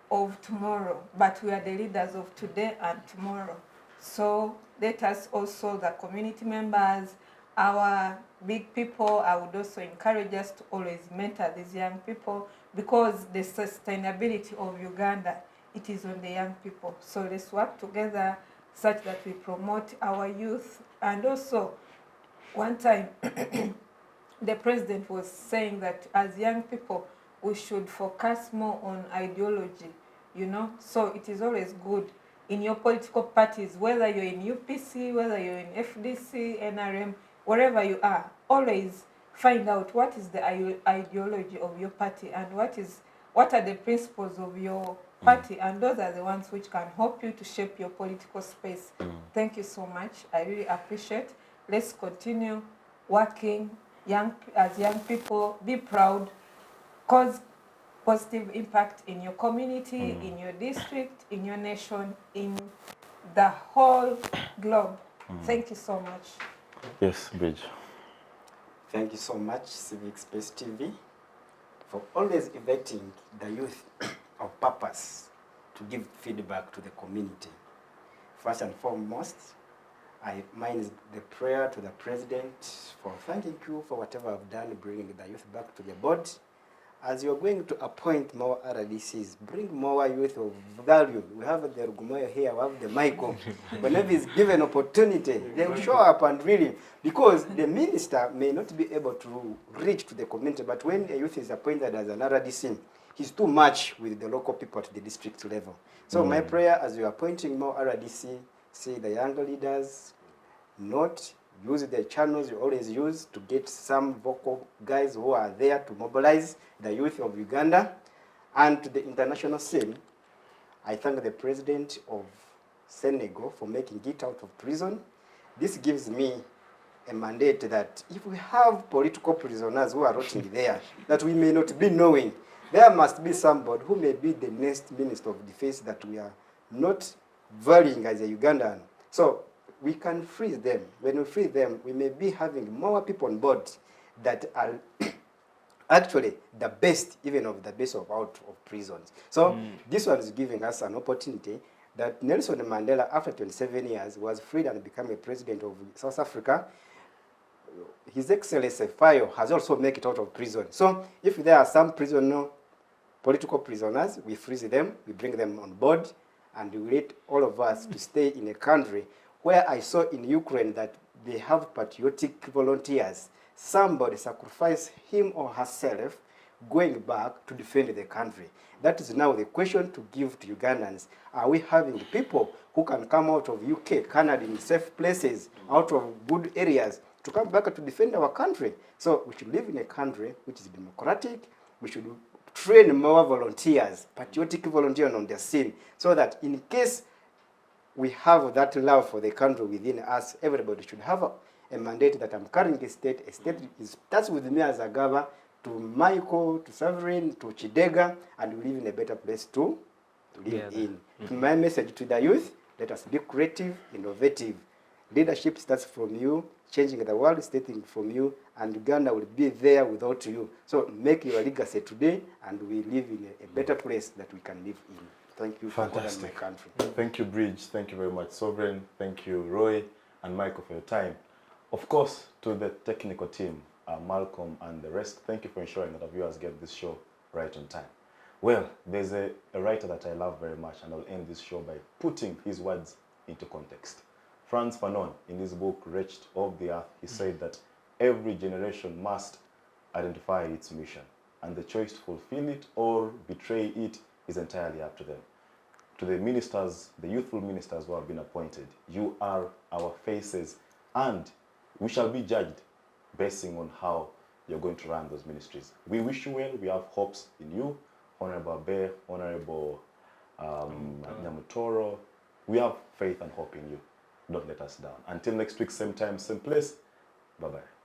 of tomorrow, but we are the leaders of today and tomorrow. So let us also, the community members, our big people, I would also encourage us to always mentor these young people, because the sustainability of Uganda, it is on the young people. So let's work together such that we promote our youth. And also, one time, the president was saying that as young people, we should focus more on ideology, So it is always good in your political parties, whether you're in UPC, whether you're in FDC, NRM, wherever you are, always find out what is the ideology of your party and what are the principles of your party, and those are the ones which can help you to shape your political space. Thank you so much. I really appreciate. Let's continue working as young people. Be proud. Cause positive impact in your community, in your district, in your nation, in the whole globe. Thank you so much. Yes, Bridge. Thank you so much, Civic Space TV, for always inviting the youth of purpose to give feedback to the community. First and foremost, mine is the prayer to the president for thanking you for whatever I've done, bringing the youth back to the board. As you're going to appoint more RDCs, bring more youth of value. We have the Rugumayo here, we have the Michael. Whenever he's given opportunity, they will show up and really, because the minister may not be able to reach to the community, but when a youth is appointed as an RDC, he's too much with the local people at the district level. So my prayer, as you're appointing more RDC, see the younger leaders, not use the channels you always use to get some vocal guys who are there to mobilize the youth of Uganda. And to the international scene, I thank the president of Senegal for making it out of prison. This gives me a mandate that if we have political prisoners who are rotting there, that we may not be knowing, there must be somebody who may be the next Minister of Defense that we are not valuing as a Ugandan. So we can free them. When we free them, we may be having more people on board that are actually the best, even of the best out of prisons. So this one is giving us an opportunity that Nelson Mandela, after 27 years, was freed and became a president of South Africa. His Excellency Fayo has also made it out of prison. So if there are some political prisoners, we freeze them, we bring them on board, and we let all of us to stay in a country where I saw in Ukraine that they have patriotic volunteers. Somebody sacrificed him or herself going back to defend the country. That is now the question to give to Ugandans. Are we having people who can come out of UK, Canada in safe places, out of good areas, to come back to defend our country. So we should live in a country which is democratic. We should train more volunteers, patriotic volunteers on the scene, so that in case we have that love for the country within us, everybody should have a mandate that I'm carrying a state starts with me as Agaba, to Michael, to Sovereign, to Kidega, and we live in a better place to live in. My message to the youth, let us be creative, innovative. Leadership starts from you, changing the world starting from you, and Uganda will be there without you. So make your legacy today, and we live in a better place that we can live in. Thank you for honoring my country. Thank you, Bridge. Thank you very much, Sovereign. Thank you, Roy and Michael, for your time. Of course, to the technical team, Malcolm and the rest, thank you for ensuring that our viewers get this show right on time. Well, there's a writer that I love very much, and I'll end this show by putting his words into context. Franz Fanon, in his book, Wretched of the Earth, he said that every generation must identify its mission, and the choice to fulfill it or betray it is entirely up to them. To the ministers, the youthful ministers who have been appointed, you are our faces, and we shall be judged basing on how you're going to run those ministries. We wish you well. We have hopes in you. Honorable Abe, Honorable Nyamutoro. We have faith and hope in you. Don't let us down. Until next week, same time, same place. Bye-bye.